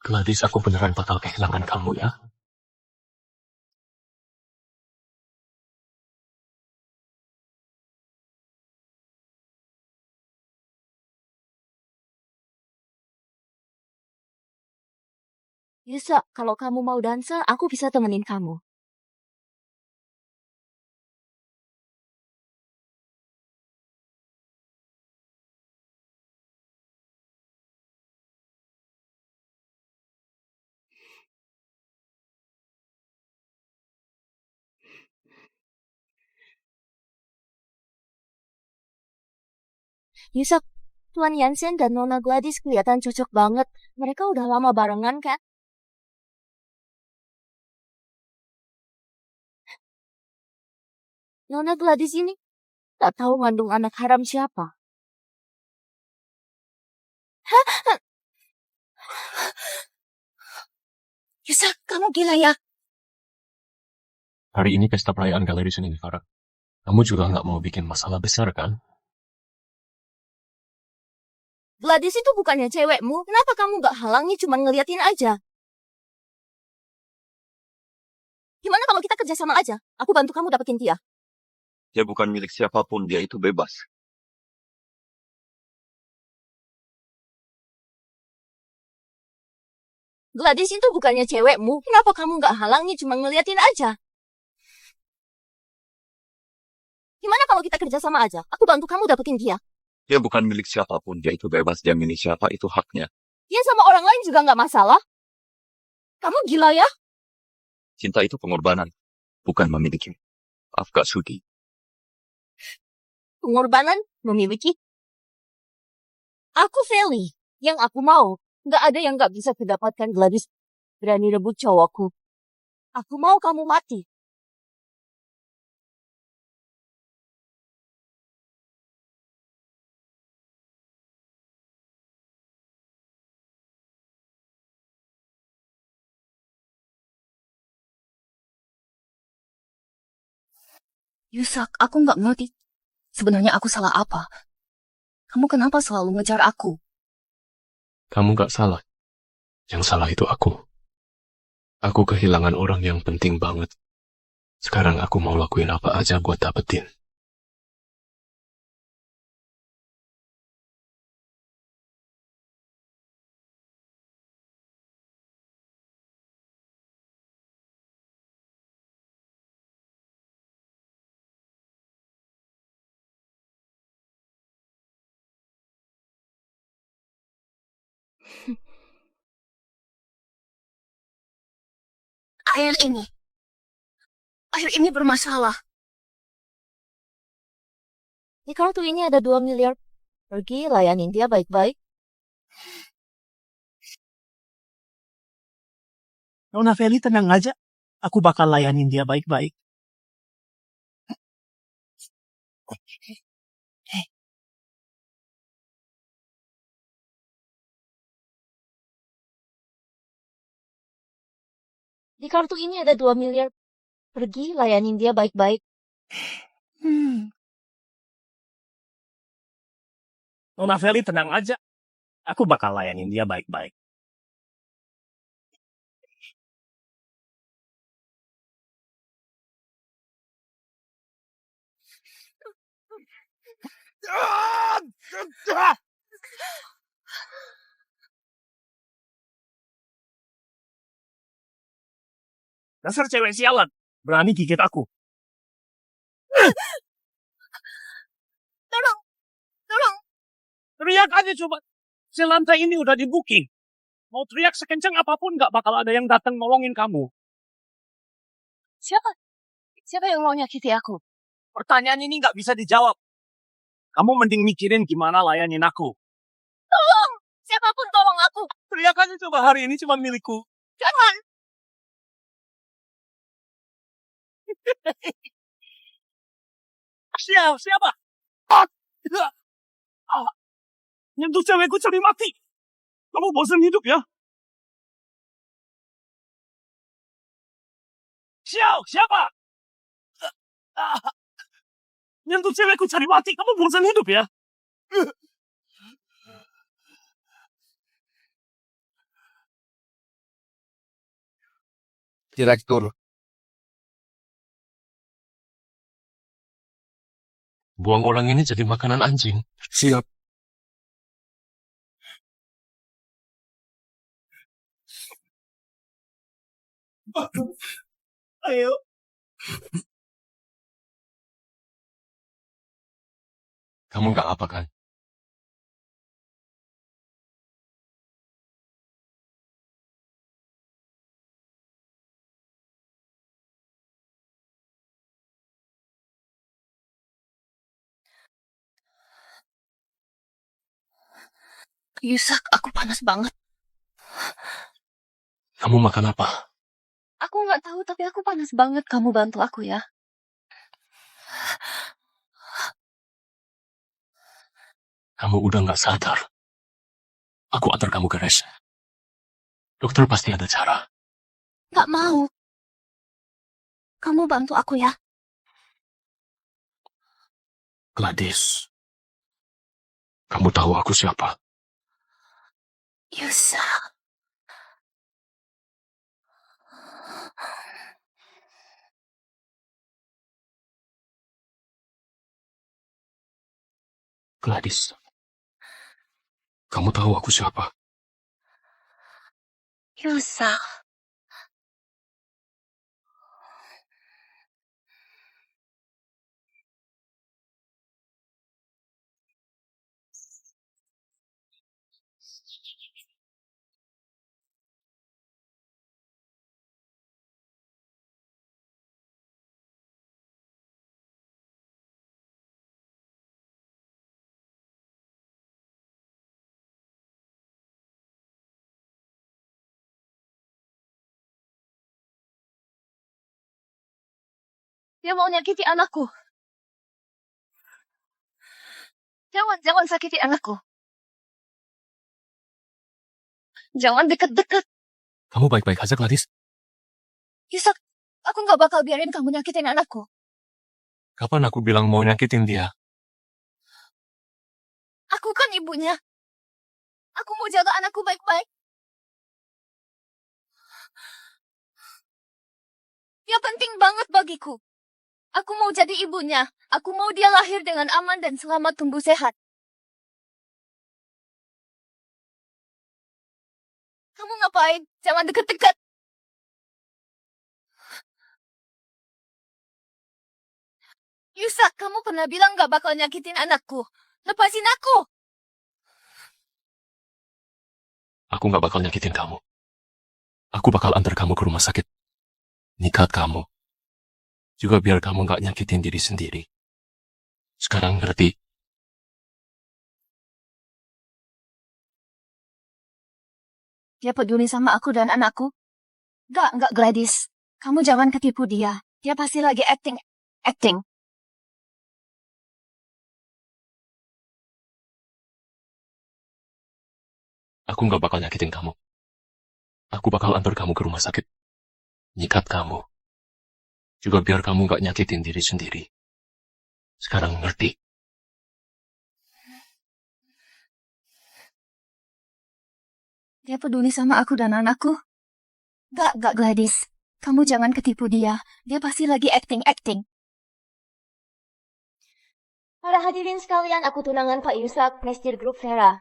Gladys, aku beneran bakal kehilangan kamu ya. Yusak, kalau kamu mau dansa, aku bisa temenin kamu. Yusak, Tuan Yansen dan Nona Gladys kelihatan cocok banget. Mereka udah lama barengan kan? Nona Gladys ini tak tahu ngandung anak haram siapa. Yusak, kamu gila ya? Hari ini pesta perayaan Galeri Seni Nivara. Kamu juga nggak mau bikin masalah besar kan? Gladys itu bukannya cewekmu, kenapa kamu gak halangi cuma ngeliatin aja? Gimana kalau kita kerja sama aja? Aku bantu kamu dapetin dia. Dia bukan milik siapapun, dia itu bebas. Gladys itu bukannya cewekmu, kenapa kamu gak halangi cuma ngeliatin aja? Gimana kalau kita kerja sama aja? Aku bantu kamu dapetin dia. Dia bukan milik siapapun, dia itu bebas. Dia milik siapa, itu haknya. Dia sama orang lain juga gak masalah. Kamu gila ya? Cinta itu pengorbanan, bukan memiliki. Maaf gak sudi. Pengorbanan memiliki. Aku Feli. Yang aku mau. Gak ada yang gak bisa kedapatkan Gladys berani rebut cowokku. Aku mau kamu mati. Yusak, aku nggak ngerti. Sebenarnya aku salah apa? Kamu kenapa selalu ngejar aku? Kamu gak salah. Yang salah itu aku. Aku kehilangan orang yang penting banget. Sekarang aku mau lakuin apa aja buat dapetin. Air ini bermasalah. Di kartu ini ada 2 miliar. Pergi layanin dia baik-baik. Nona Feli tenang aja. Aku bakal layanin dia baik-baik. Di kartu ini ada 2 miliar. Pergi layanin dia baik-baik. Nona Feli tenang aja. Aku bakal layanin dia baik-baik. Dasar cewek sialan. Berani gigit aku. Tolong! Tolong! Teriak aja coba. Si lantai ini udah di booking. Mau teriak sekencang apapun gak bakal ada yang datang nolongin kamu. Siapa? Siapa yang mau nyakiti aku? Pertanyaan ini gak bisa dijawab. Kamu mending mikirin gimana layanin aku. Tolong! Siapapun tolong aku! Teriak aja coba, hari ini cuma milikku. Jangan! Siapa? Nyentuh cewekku cari mati. Kamu bosan hidup ya? Siapa? Nyentuh cewekku cari mati. Kamu bosan hidup ya? Direktur, Buang orang ini jadi makanan anjing. siap. Ayo. Kamu gak apa kan? Yusak, aku panas banget. Kamu makan apa? Aku nggak tahu, tapi aku panas banget. Kamu bantu aku ya. Kamu udah gak sadar. Aku antar kamu ke res. Dokter pasti ada cara. Nggak mau. Kamu bantu aku ya. Gladys. Kamu tahu aku siapa? Yusak. Gladys. Kamu tahu aku siapa? Yusak. Dia mau nyakiti anakku. Jangan sakiti anakku. Jangan deket-deket. Kamu baik-baik aja, Gladys? Yusak, aku nggak bakal biarin kamu nyakitin anakku. Kapan aku bilang mau nyakitin dia? Aku kan ibunya. Aku mau jaga anakku baik-baik. Dia penting banget bagiku. Aku mau jadi ibunya. Aku mau dia lahir dengan aman dan selamat tumbuh sehat. Kamu ngapain? Jangan deket-deket. Yusak, kamu pernah bilang gak bakal nyakitin anakku. Lepasin aku. Aku gak bakal nyakitin kamu. Aku bakal antar kamu ke rumah sakit. Nikat kamu. Juga biar kamu gak nyakitin diri sendiri. Sekarang ngerti? Dia peduli sama aku dan anakku. Gak Gladys. Kamu jangan ketipu dia. Dia pasti lagi acting. Aku gak bakal nyakitin kamu. Aku bakal antar kamu ke rumah sakit. Nyikat kamu. Juga biar kamu gak nyakitin diri sendiri. Sekarang ngerti? Dia peduli sama aku dan anakku. Gak Gladys. Kamu jangan ketipu dia. Dia pasti lagi acting. Para hadirin sekalian, aku tunangan Pak Yusak, Prestir Grup Vera.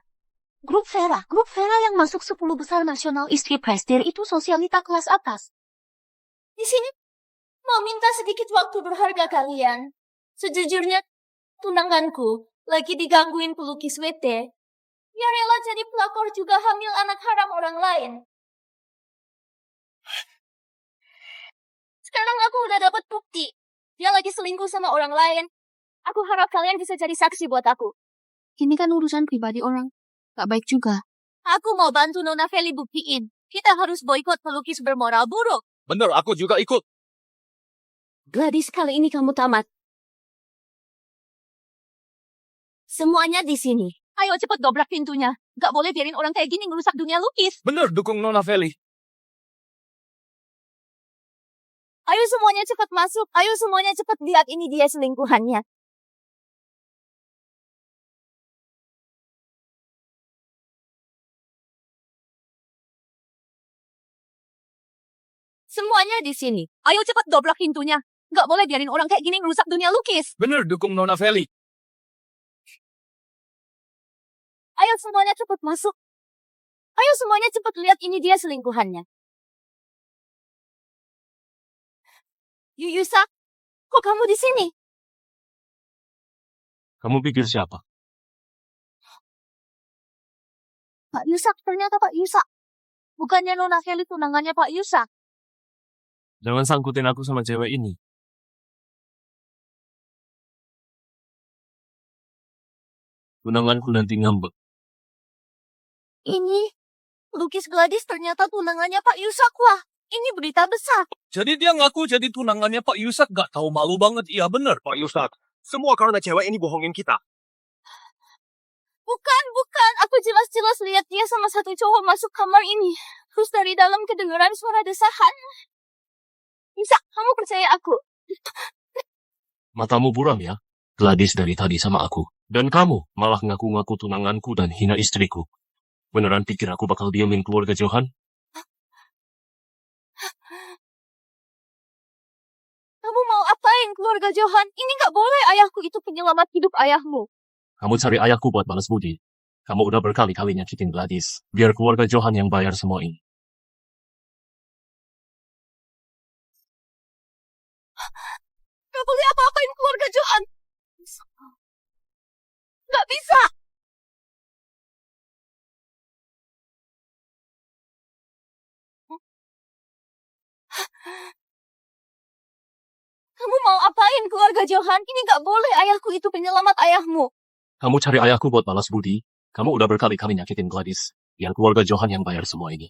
Grup Vera yang masuk 10 besar nasional istri Prestir itu sosialita kelas atas. Di sini mau minta sedikit waktu berharga kalian. Sejujurnya, tunanganku lagi digangguin pelukis WT. Dia rela jadi pelakor juga hamil anak haram orang lain. Sekarang aku udah dapat bukti. Dia lagi selingkuh sama orang lain. Aku harap kalian bisa jadi saksi buat aku. Ini kan urusan pribadi orang. Gak baik juga. Aku mau bantu Nona Feli buktiin. Kita harus boikot pelukis bermoral buruk. Bener, aku juga ikut. Gladys, kali ini kamu tamat. Semuanya di sini. Ayo cepat dobrak pintunya. Gak boleh biarin orang kayak gini ngerusak dunia lukis. Bener, dukung Nona Feli. Ayo semuanya cepat masuk. Ayo semuanya cepat lihat, ini dia selingkuhannya. Semuanya di sini. Ayo cepat dobrak pintunya. Gak boleh biarin orang kayak gini ngerusak dunia lukis. Bener, dukung Nona Feli. Ayo semuanya cepat masuk. Ayo semuanya cepat lihat, ini dia selingkuhannya. Yusak, kok kamu di sini? Kamu pikir siapa? Pak Yusak, ternyata Pak Yusak. Bukannya Nona Feli tunangannya Pak Yusak. Jangan sangkutin aku sama cewek ini. Tunanganku nanti ngambek. Ini lukis Gladys ternyata tunangannya Pak Yusak. Wah, ini berita besar. Jadi dia ngaku jadi tunangannya Pak Yusak, gak tahu malu banget. Iya bener. Pak Yusak, semua karena cewek ini bohongin kita. Bukan. Aku jelas-jelas lihat dia sama satu cowok masuk kamar ini. Terus dari dalam kedengaran suara desahan. Yusak, kamu percaya aku? Matamu buram ya? Gladys dari tadi sama aku. Dan kamu malah ngaku-ngaku tunanganku dan hina istriku. Beneran pikir aku bakal diamin keluarga Johan? Kamu mau apain keluarga Johan? Ini gak boleh, ayahku itu penyelamat hidup ayahmu. Kamu cari ayahku buat balas budi. Kamu udah berkali-kali nyakitin Gladys. Biar keluarga Johan yang bayar semua ini. Gak boleh apa-apain keluarga Johan. Gak bisa. Kamu mau apain keluarga Johan? Ini gak boleh, ayahku itu penyelamat ayahmu. Kamu cari ayahku buat balas budi. Kamu udah berkali-kali nyakitin Gladys. Biar keluarga Johan yang bayar semua ini.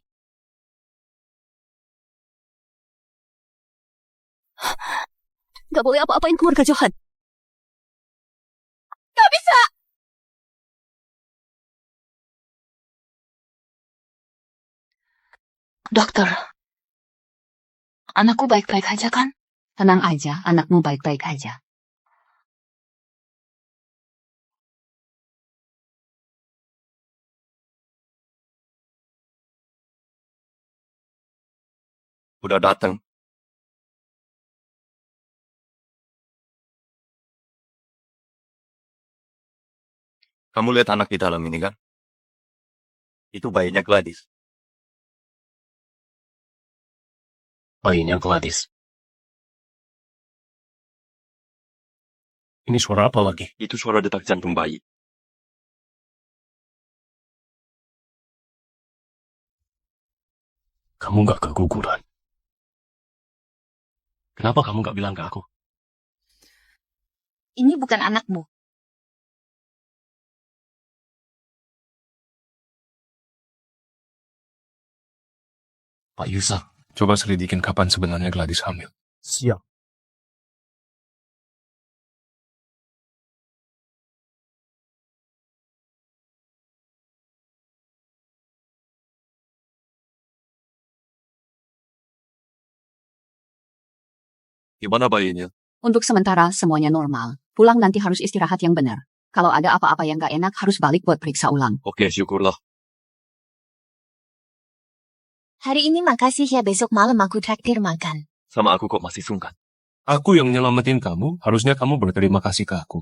Gak boleh apa-apain keluarga Johan. Gak bisa. Dokter, anakku baik-baik aja kan? Tenang aja, anakmu baik-baik aja. udah datang. Kamu lihat anak di dalam ini kan? Itu bayinya Gladys. Bayinya Gladys. Ini suara apa lagi? Itu suara detak jantung bayi. Kamu nggak keguguran. Kenapa kamu nggak bilang ke aku? Ini bukan anakmu. Pak Yusak, coba selidikin kapan sebenarnya Gladys hamil. Siap. Gimana bayinya? Untuk sementara semuanya normal. Pulang nanti harus istirahat yang benar. Kalau ada apa-apa yang gak enak harus balik buat periksa ulang. Oke, syukurlah. Hari ini makasih ya, besok malam aku traktir makan. Sama aku kok masih sungkan. Aku yang nyelamatin kamu, harusnya kamu berterima kasih ke aku.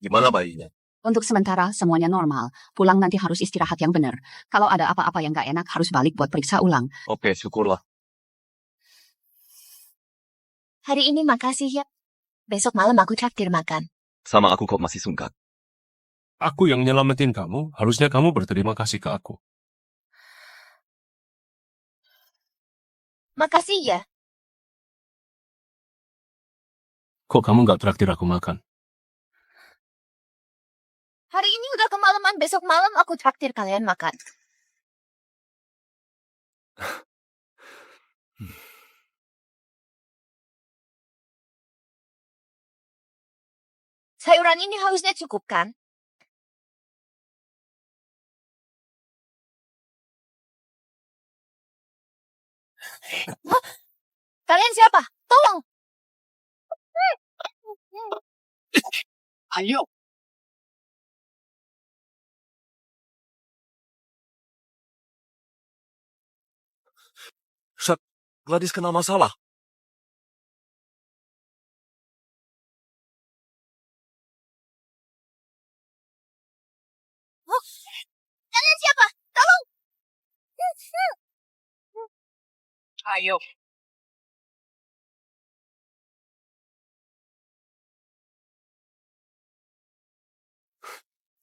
Gimana bayinya? Untuk sementara semuanya normal. Pulang nanti harus istirahat yang benar. Kalau ada apa-apa yang gak enak harus balik buat periksa ulang. Oke, syukurlah. Hari ini makasih ya. Besok malam aku traktir makan. Sama aku kok masih sungkan. Aku yang nyelamatin kamu, harusnya kamu berterima kasih ke aku. Makasih ya. Kok kamu nggak traktir aku makan? Hari ini udah kemalaman, besok malam aku traktir kalian makan. Sayuran ini harusnya cukup kan? Hah? Kalian siapa? Tolong! Ayo. Sak, Gladys kena masalah. Oh, kalian siapa? Tolong! Ayo.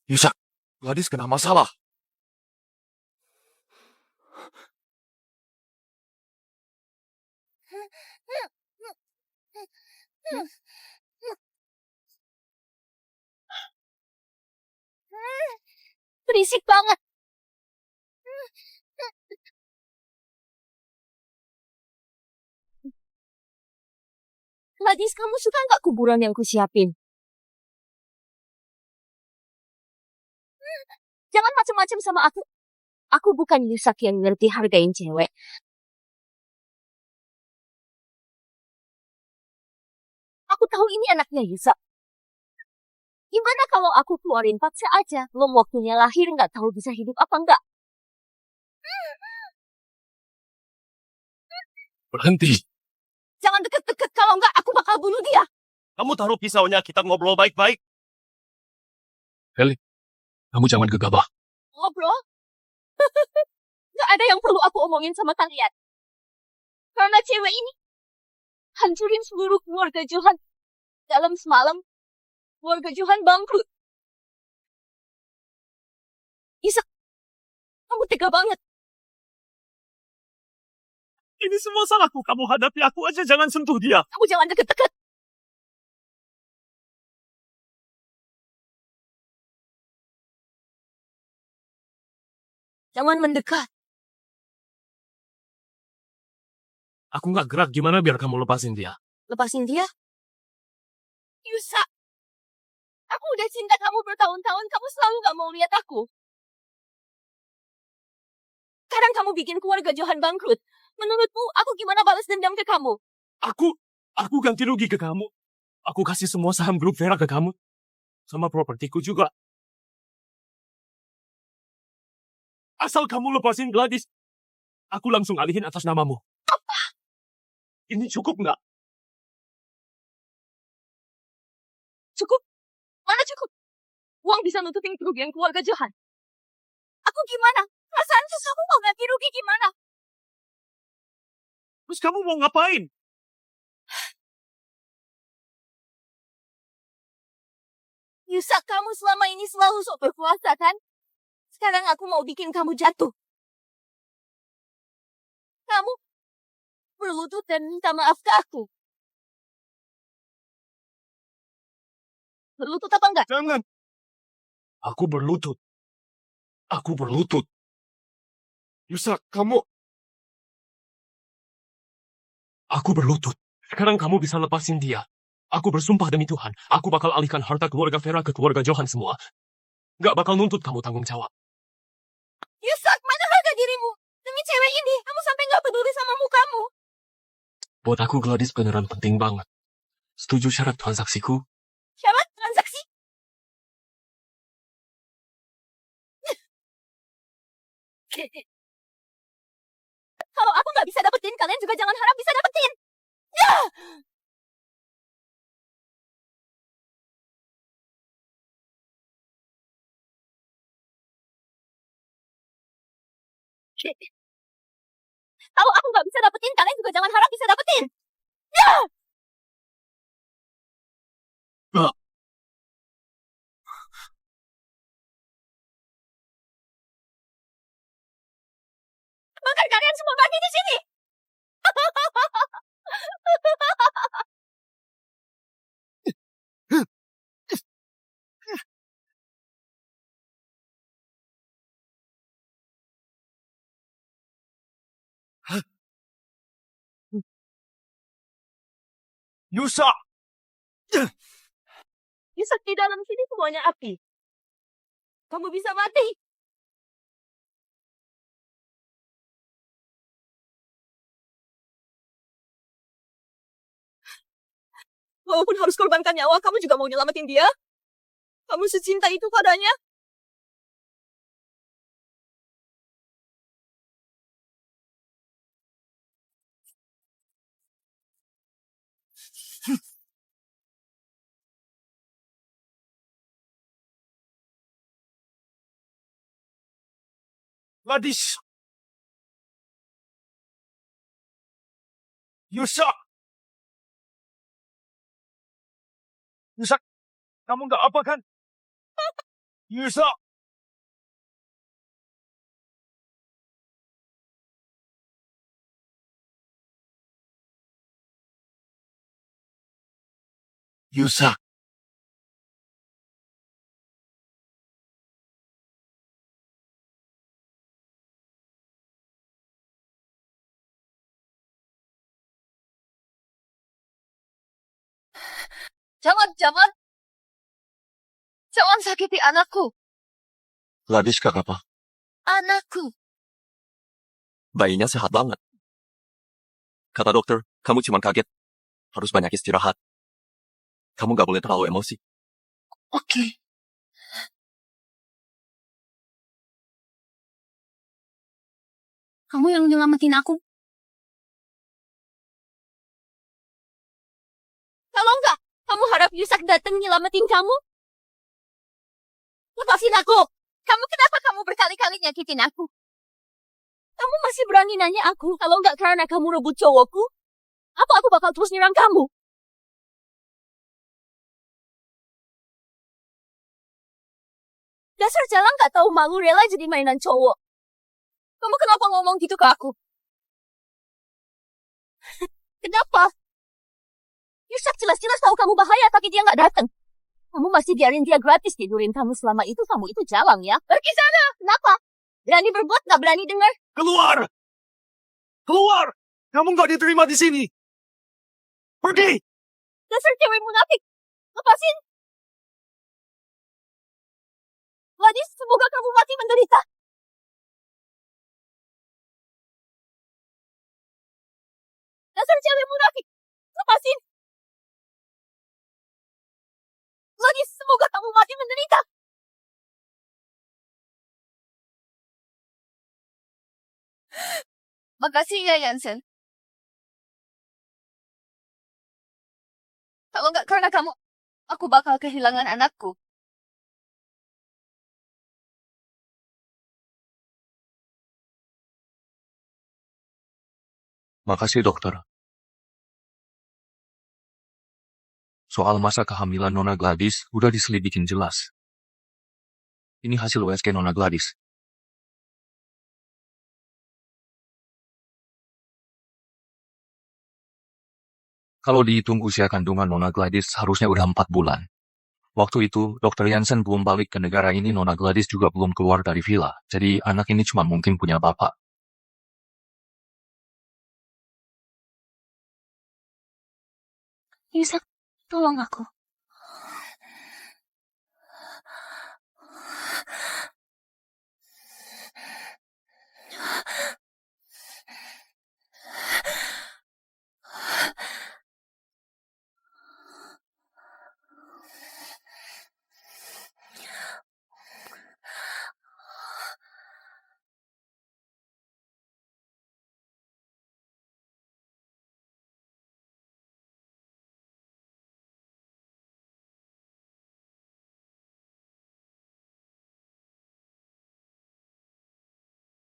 Yusak, Gladys kena masalah. Berisik banget. Gladys, kamu suka nggak kuburan yang kusiapin? Jangan macam-macam sama aku. Aku bukan Yusak yang ngerti hargain cewek. Aku tahu ini anaknya Yusak. Gimana kalau aku keluarin paksa aja? Belum waktunya lahir, nggak tahu bisa hidup apa enggak. Berhenti. Jangan deket-deket, kalau enggak aku bakal bunuh dia. Kamu taruh pisaunya, kita ngobrol baik-baik. Heli, kamu jangan gegabah. Ngobrol? Nggak ada yang perlu aku omongin sama kalian. Karena cewek ini hancurin seluruh keluarga Johan. Dalam semalam, keluarga Johan bangkrut. Isak, kamu tega banget. Ini semua salahku, kamu hadapi aku aja, jangan sentuh dia. Kamu jangan deket-deket. Jangan mendekat. Aku nggak gerak, gimana biar kamu lepasin dia? Lepasin dia? Yusa, aku udah cinta kamu bertahun-tahun, kamu selalu gak mau lihat aku. Sekarang kamu bikin keluarga Johan bangkrut. Menurutmu, aku gimana balas dendam ke kamu? Aku ganti rugi ke kamu. Aku kasih semua saham grup Vera ke kamu. Sama propertiku juga. Asal kamu lepasin Gladys, aku langsung alihin atas namamu. Apa? Ini cukup nggak? Cukup? Mana cukup? Uang bisa nutupin kerugian keluarga Johan. Aku gimana? Perasaan kamu mau ganti rugi gimana? Terus kamu mau ngapain? Yusak, kamu selama ini selalu sok berkuasa kan? Sekarang aku mau bikin kamu jatuh. Kamu berlutut dan minta maaf ke aku. Berlutut apa enggak? Jangan. Aku berlutut. Aku berlutut. Yusak, kamu... Aku berlutut. Sekarang kamu bisa lepasin dia. Aku bersumpah demi Tuhan, aku bakal alihkan harta keluarga Vera ke keluarga Johan semua. Gak bakal nuntut kamu tanggung jawab. Yusak, mana harga dirimu? Demi cewek ini, kamu sampai gak peduli sama mukamu. Buat aku Gladys beneran penting banget. Setuju syarat transaksiku? Syarat transaksi? Kalau aku gak bisa dapetin, kalian juga jangan harap bisa dapetin. Ya! Kalau aku gak bisa dapetin, kalian juga jangan harap bisa dapetin. Ya! Maka kalian semua mati di sini. Yusak! Yusak, di dalam sini semuanya api. Kamu bisa mati. Walaupun harus korbankan nyawa, kamu juga mau nyelamatin dia? Kamu secinta itu padanya? Gladys! Yusak! Yusak, kamu nggak apa kan? Yusak! Yusak! Jangan. Jangan sakiti anakku. Gladys, kenapa? Anakku. Bayinya sehat banget. Kata dokter, kamu cuma kaget. Harus banyak istirahat. Kamu nggak boleh terlalu emosi. Oke. Kamu yang nyelamatin aku. Kalau enggak, kamu harap Yusak datang nyelamatin kamu? Lepasin aku! Kamu kenapa kamu berkali-kali nyakitin aku? Kamu masih berani nanya aku kalau enggak karena kamu rebut cowokku? Apa aku bakal terus nyerang kamu? Dasar jalan gak tahu malu rela jadi mainan cowok. Kamu kenapa ngomong gitu ke aku? Kenapa? Yusak jelas-jelas tahu kamu bahaya tapi dia gak datang. Kamu masih biarin dia gratis tidurin kamu selama itu, kamu itu jalang ya. Pergi sana! Kenapa? Berani berbuat gak berani dengar? Keluar! Keluar! Kamu nggak diterima di sini! Pergi! Dasar cewek munafik! Lepasin! Gladys, semoga kamu mati menderita. Dasar cewek munafik! Lepasin! Gladys, semoga kamu mati menderita. Makasih ya, Yansen. Kalau nggak karena kamu, aku bakal kehilangan anakku. Makasih dokter. Soal masa kehamilan Nona Gladys udah diselidikin jelas. Ini hasil USG Nona Gladys. Kalau dihitung usia kandungan Nona Gladys harusnya udah 4 bulan. Waktu itu, Dr. Jansen belum balik ke negara ini, Nona Gladys juga belum keluar dari villa. Jadi anak ini cuma mungkin punya bapak. Yusak, tolong aku.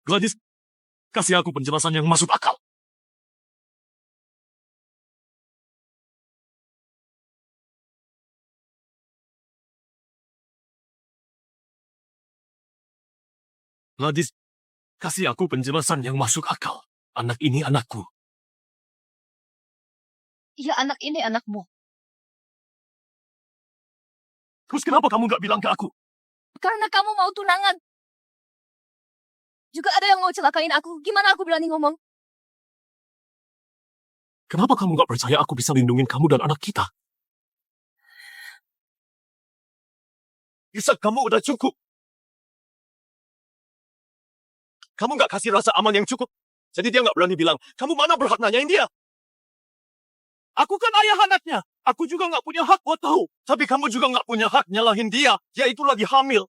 Gladys, kasih aku penjelasan yang masuk akal. Gladys, kasih aku penjelasan yang masuk akal. Anak ini anakku. Iya, anak ini anakmu. Terus kenapa kamu nggak bilang ke aku? Karena kamu mau tunangan. Juga ada yang mau celakain aku. Gimana aku berani ngomong? Kenapa kamu nggak percaya aku bisa lindungin kamu dan anak kita? Isak, kamu udah cukup. Kamu nggak kasih rasa aman yang cukup. Jadi dia nggak berani bilang, kamu mana berhak nanyain dia? Aku kan ayah anaknya. Aku juga nggak punya hak buat tahu. Tapi kamu juga nggak punya hak nyalahin dia. Dia itu lagi hamil.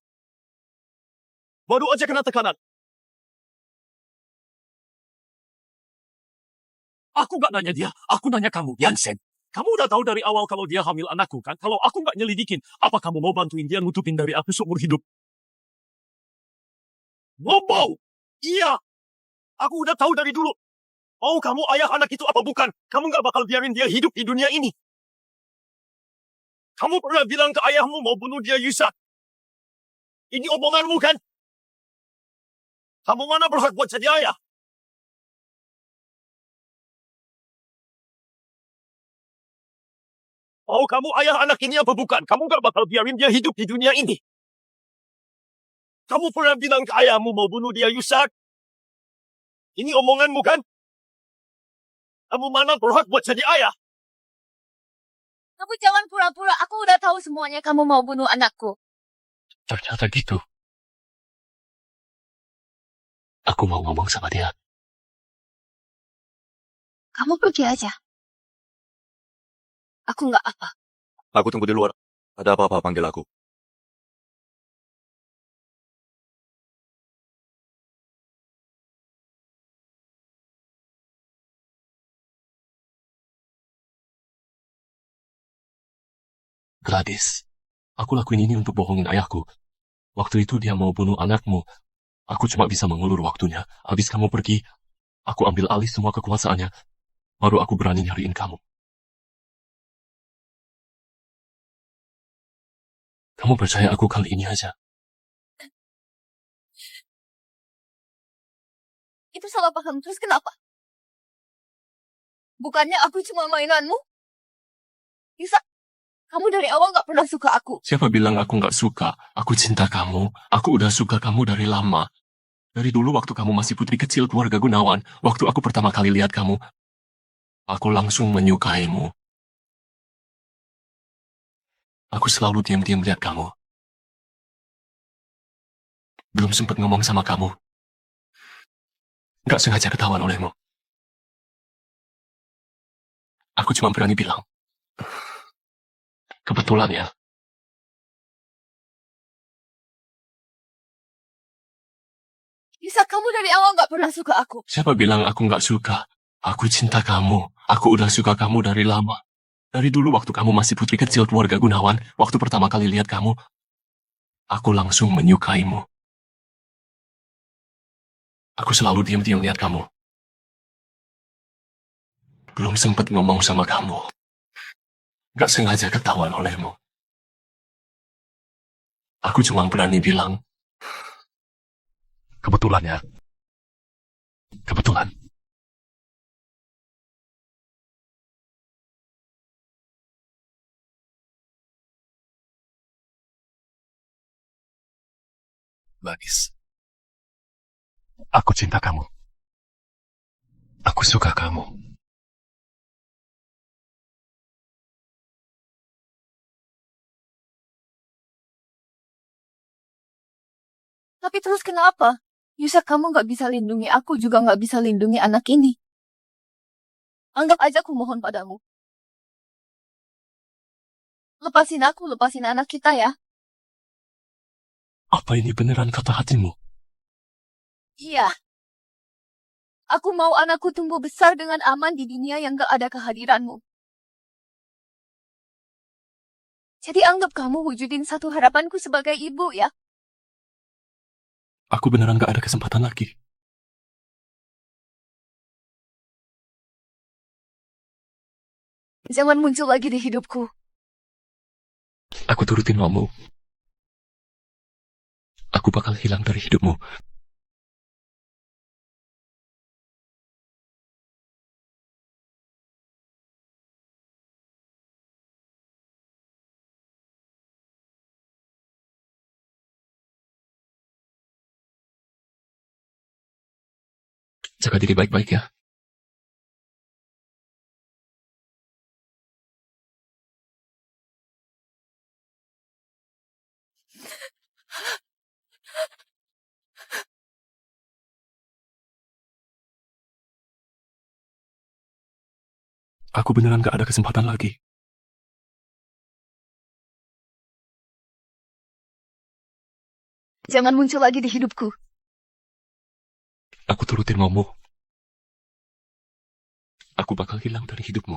Baru aja kena tekanan. Aku nggak nanya dia. Aku nanya kamu, Jansen. Kamu udah tahu dari awal kalau dia hamil anakku kan? Kalau aku nggak nyelidikin, apa kamu mau bantuin dia nutupin dari aku seumur hidup? Mau? Iya. Aku udah tahu dari dulu. Oh, kamu ayah anak itu apa bukan? Kamu nggak bakal biarin dia hidup di dunia ini. Kamu pernah bilang ke ayahmu mau bunuh dia, Yusak. Ini omonganmu kan? Kamu mana berhak buat jadi ayah? Oh, kamu ayah anak ini apa bukan? Kamu gak bakal biarin dia hidup di dunia ini. Kamu pernah bilang ke ayahmu mau bunuh dia, Yusak. Ini omonganmu kan? Kamu mana berhak buat jadi ayah? Kamu jangan pura-pura. Aku udah tahu semuanya kamu mau bunuh anakku. Ternyata gitu. Aku mau ngomong sama dia. Kamu pergi aja. Aku nggak apa. Aku tunggu di luar. Ada apa-apa panggil aku. Gladys, aku lakuin ini untuk bohongin ayahku. Waktu itu dia mau bunuh anakmu. Aku cuma bisa mengulur waktunya. Habis kamu pergi, aku ambil alih semua kekuasaannya. Baru aku berani nyariin kamu. Kamu percaya aku kali ini aja? Itu salah paham. Terus kenapa? Bukannya aku cuma mainanmu? Bisa. Kamu dari awal gak pernah suka aku. Siapa bilang aku nggak suka? Aku cinta kamu. Aku udah suka kamu dari lama. Dari dulu waktu kamu masih putri kecil keluarga Gunawan. Waktu aku pertama kali lihat kamu, aku langsung menyukaimu. Aku selalu diam-diam lihat kamu. Belum sempat ngomong sama kamu. Nggak sengaja ketahuan olehmu. Aku cuma berani bilang. Kebetulan ya. Yusak, kamu dari awal gak pernah suka aku. Siapa bilang aku nggak suka? Aku cinta kamu. Aku udah suka kamu dari lama. Dari dulu waktu kamu masih putri kecil keluarga Gunawan, waktu pertama kali lihat kamu, aku langsung menyukaimu. Aku selalu diam-diam lihat kamu. Belum sempat ngomong sama kamu. Gak sengaja ketahuan olehmu. Aku cuma berani bilang, kebetulan ya. Kebetulan. Gladys, Aku cinta kamu. Aku suka kamu. Tapi terus kenapa? Yusak, kamu gak bisa lindungi aku, juga gak bisa lindungi anak ini. Anggap aja aku mohon padamu. Lepasin aku, lepasin anak kita ya. Apa ini beneran kata hatimu? Iya. Aku mau anakku tumbuh besar dengan aman di dunia yang gak ada kehadiranmu. Jadi anggap kamu wujudin satu harapanku sebagai ibu ya. Aku beneran gak ada kesempatan lagi. Jangan muncul lagi di hidupku. Aku turutin maumu. Aku bakal hilang dari hidupmu. Jaga diri baik-baik ya. Aku beneran gak ada kesempatan lagi. Jangan muncul lagi di hidupku. Aku turutin maumu. Aku bakal hilang dari hidupmu.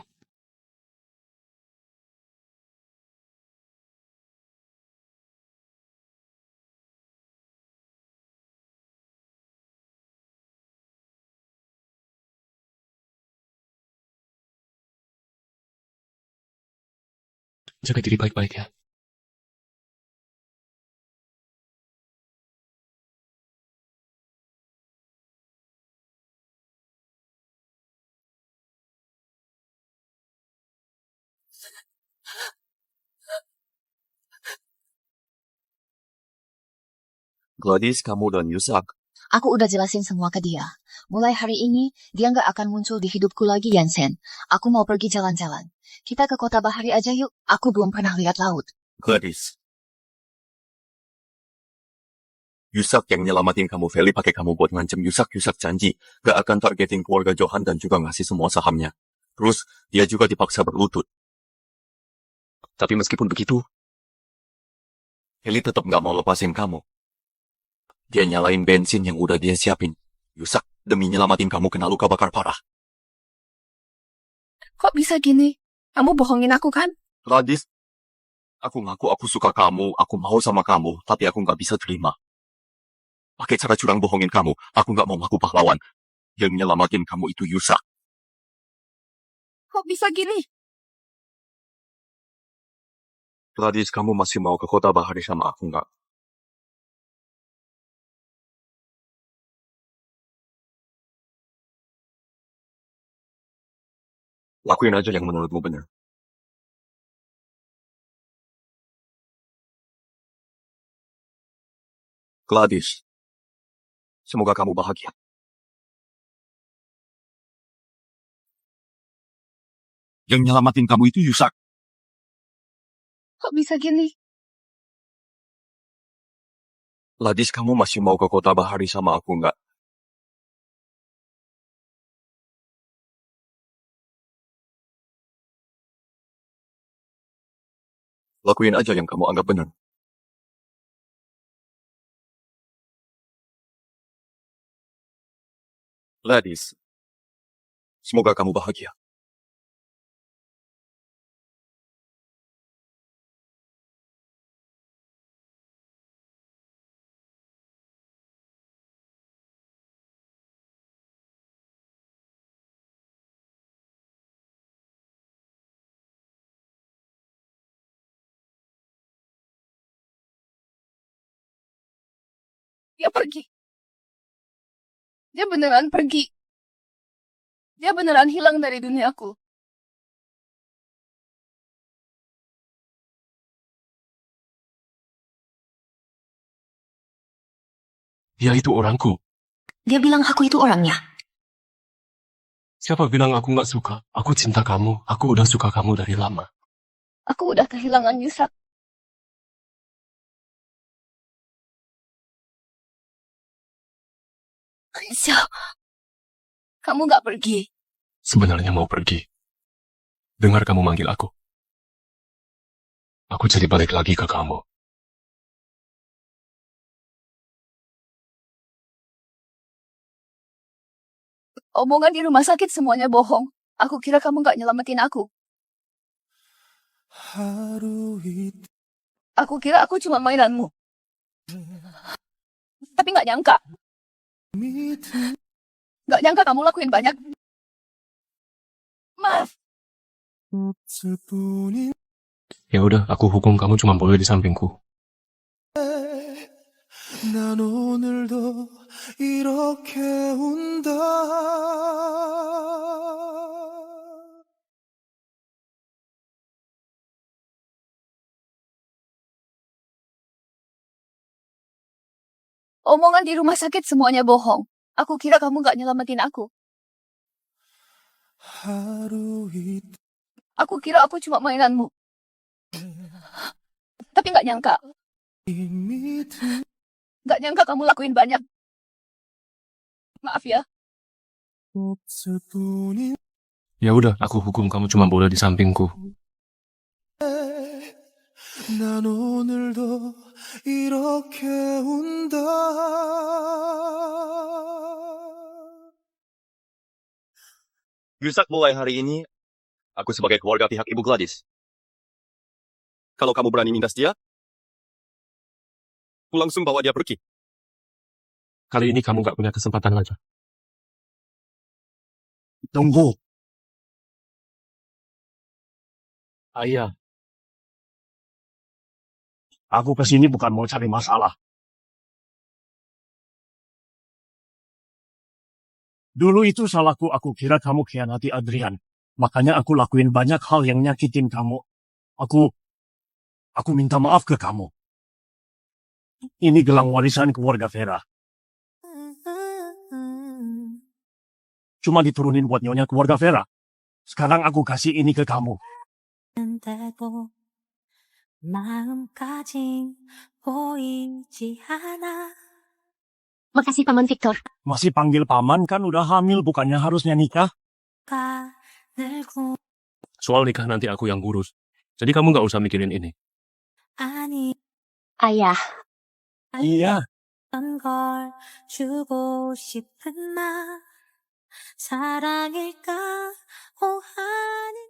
Jaga diri baik-baik ya. Gladys, kamu dan Yusak. Aku udah jelasin semua ke dia. Mulai hari ini, dia nggak akan muncul di hidupku lagi, Yansen. Aku mau pergi jalan-jalan. Kita ke kota bahari aja yuk. Aku belum pernah lihat laut. Gladys. Yusak yang nyelamatin kamu, Feli pakai kamu buat ngancem Yusak. Yusak janji gak akan targetin keluarga Johan dan juga ngasih semua sahamnya. Terus, dia juga dipaksa berlutut. Tapi meskipun begitu, Feli tetap gak mau lepasin kamu. Dia nyalain bensin yang udah dia siapin. Yusak, demi nyelamatin kamu kena luka bakar parah. Kok bisa gini? Kamu bohongin aku kan? Gladys, aku ngaku aku suka kamu, aku mau sama kamu, tapi aku gak bisa terima. Pakai cara curang bohongin kamu, aku gak mau ngaku pahlawan. Yang nyelamatin kamu itu Yusak. Kok bisa gini? Gladys, kamu masih mau ke kota bahari sama aku nggak? Lakuin aja yang menurutmu benar. Gladys, semoga kamu bahagia. Yang nyelamatin kamu itu Yusak. Kok bisa gini? Gladys, kamu masih mau ke kota bahari sama aku nggak? Lakuin aja yang kamu anggap benar. Gladys, semoga kamu bahagia. Dia pergi. Dia beneran pergi. Dia beneran hilang dari duniaku. Dia itu orangku. Dia bilang aku itu orangnya. Siapa bilang aku nggak suka? Aku cinta kamu. Aku udah suka kamu dari lama. Aku udah kehilangan Yusak. Aisyah, kamu gak pergi. Sebenarnya mau pergi. Dengar kamu manggil aku. Aku jadi balik lagi ke kamu. Omongan di rumah sakit semuanya bohong. Aku kira kamu gak nyelamatin aku. Aku kira aku cuma mainanmu. Tapi gak nyangka. Gak nyangka kamu lakuin banyak. Maaf. Ya udah, aku hukum kamu cuma boleh di sampingku. 난 오늘도 이렇게 운다. Omongan di rumah sakit semuanya bohong. Aku kira kamu gak nyelamatin aku. Aku kira aku cuma mainanmu. Tapi gak nyangka. Gak nyangka kamu lakuin banyak. Maaf ya. Ya udah, aku hukum kamu cuma boleh di sampingku. 난 오늘도 이렇게 운다. Yusak, mulai hari ini, aku sebagai keluarga pihak Ibu Gladys. Kalau kamu berani minta setia, aku langsung bawa dia pergi. Kali ini kamu gak punya kesempatan lagi. Tunggu. Ayah. Aku kesini bukan mau cari masalah. Dulu itu salahku, aku kira kamu khianati Adrian. Makanya aku lakuin banyak hal yang nyakitin kamu. Aku minta maaf ke kamu. Ini gelang warisan keluarga Vera. Cuma diturunin buat nyonya keluarga Vera. Sekarang aku kasih ini ke kamu. Makasih Paman Victor. Masih panggil paman kan udah hamil, bukannya harusnya nikah? Soal nikah nanti aku yang ngurus. Jadi kamu gak usah mikirin ini. Ayah. Iya. 걸 주고 싶은 말 사랑일까 오하는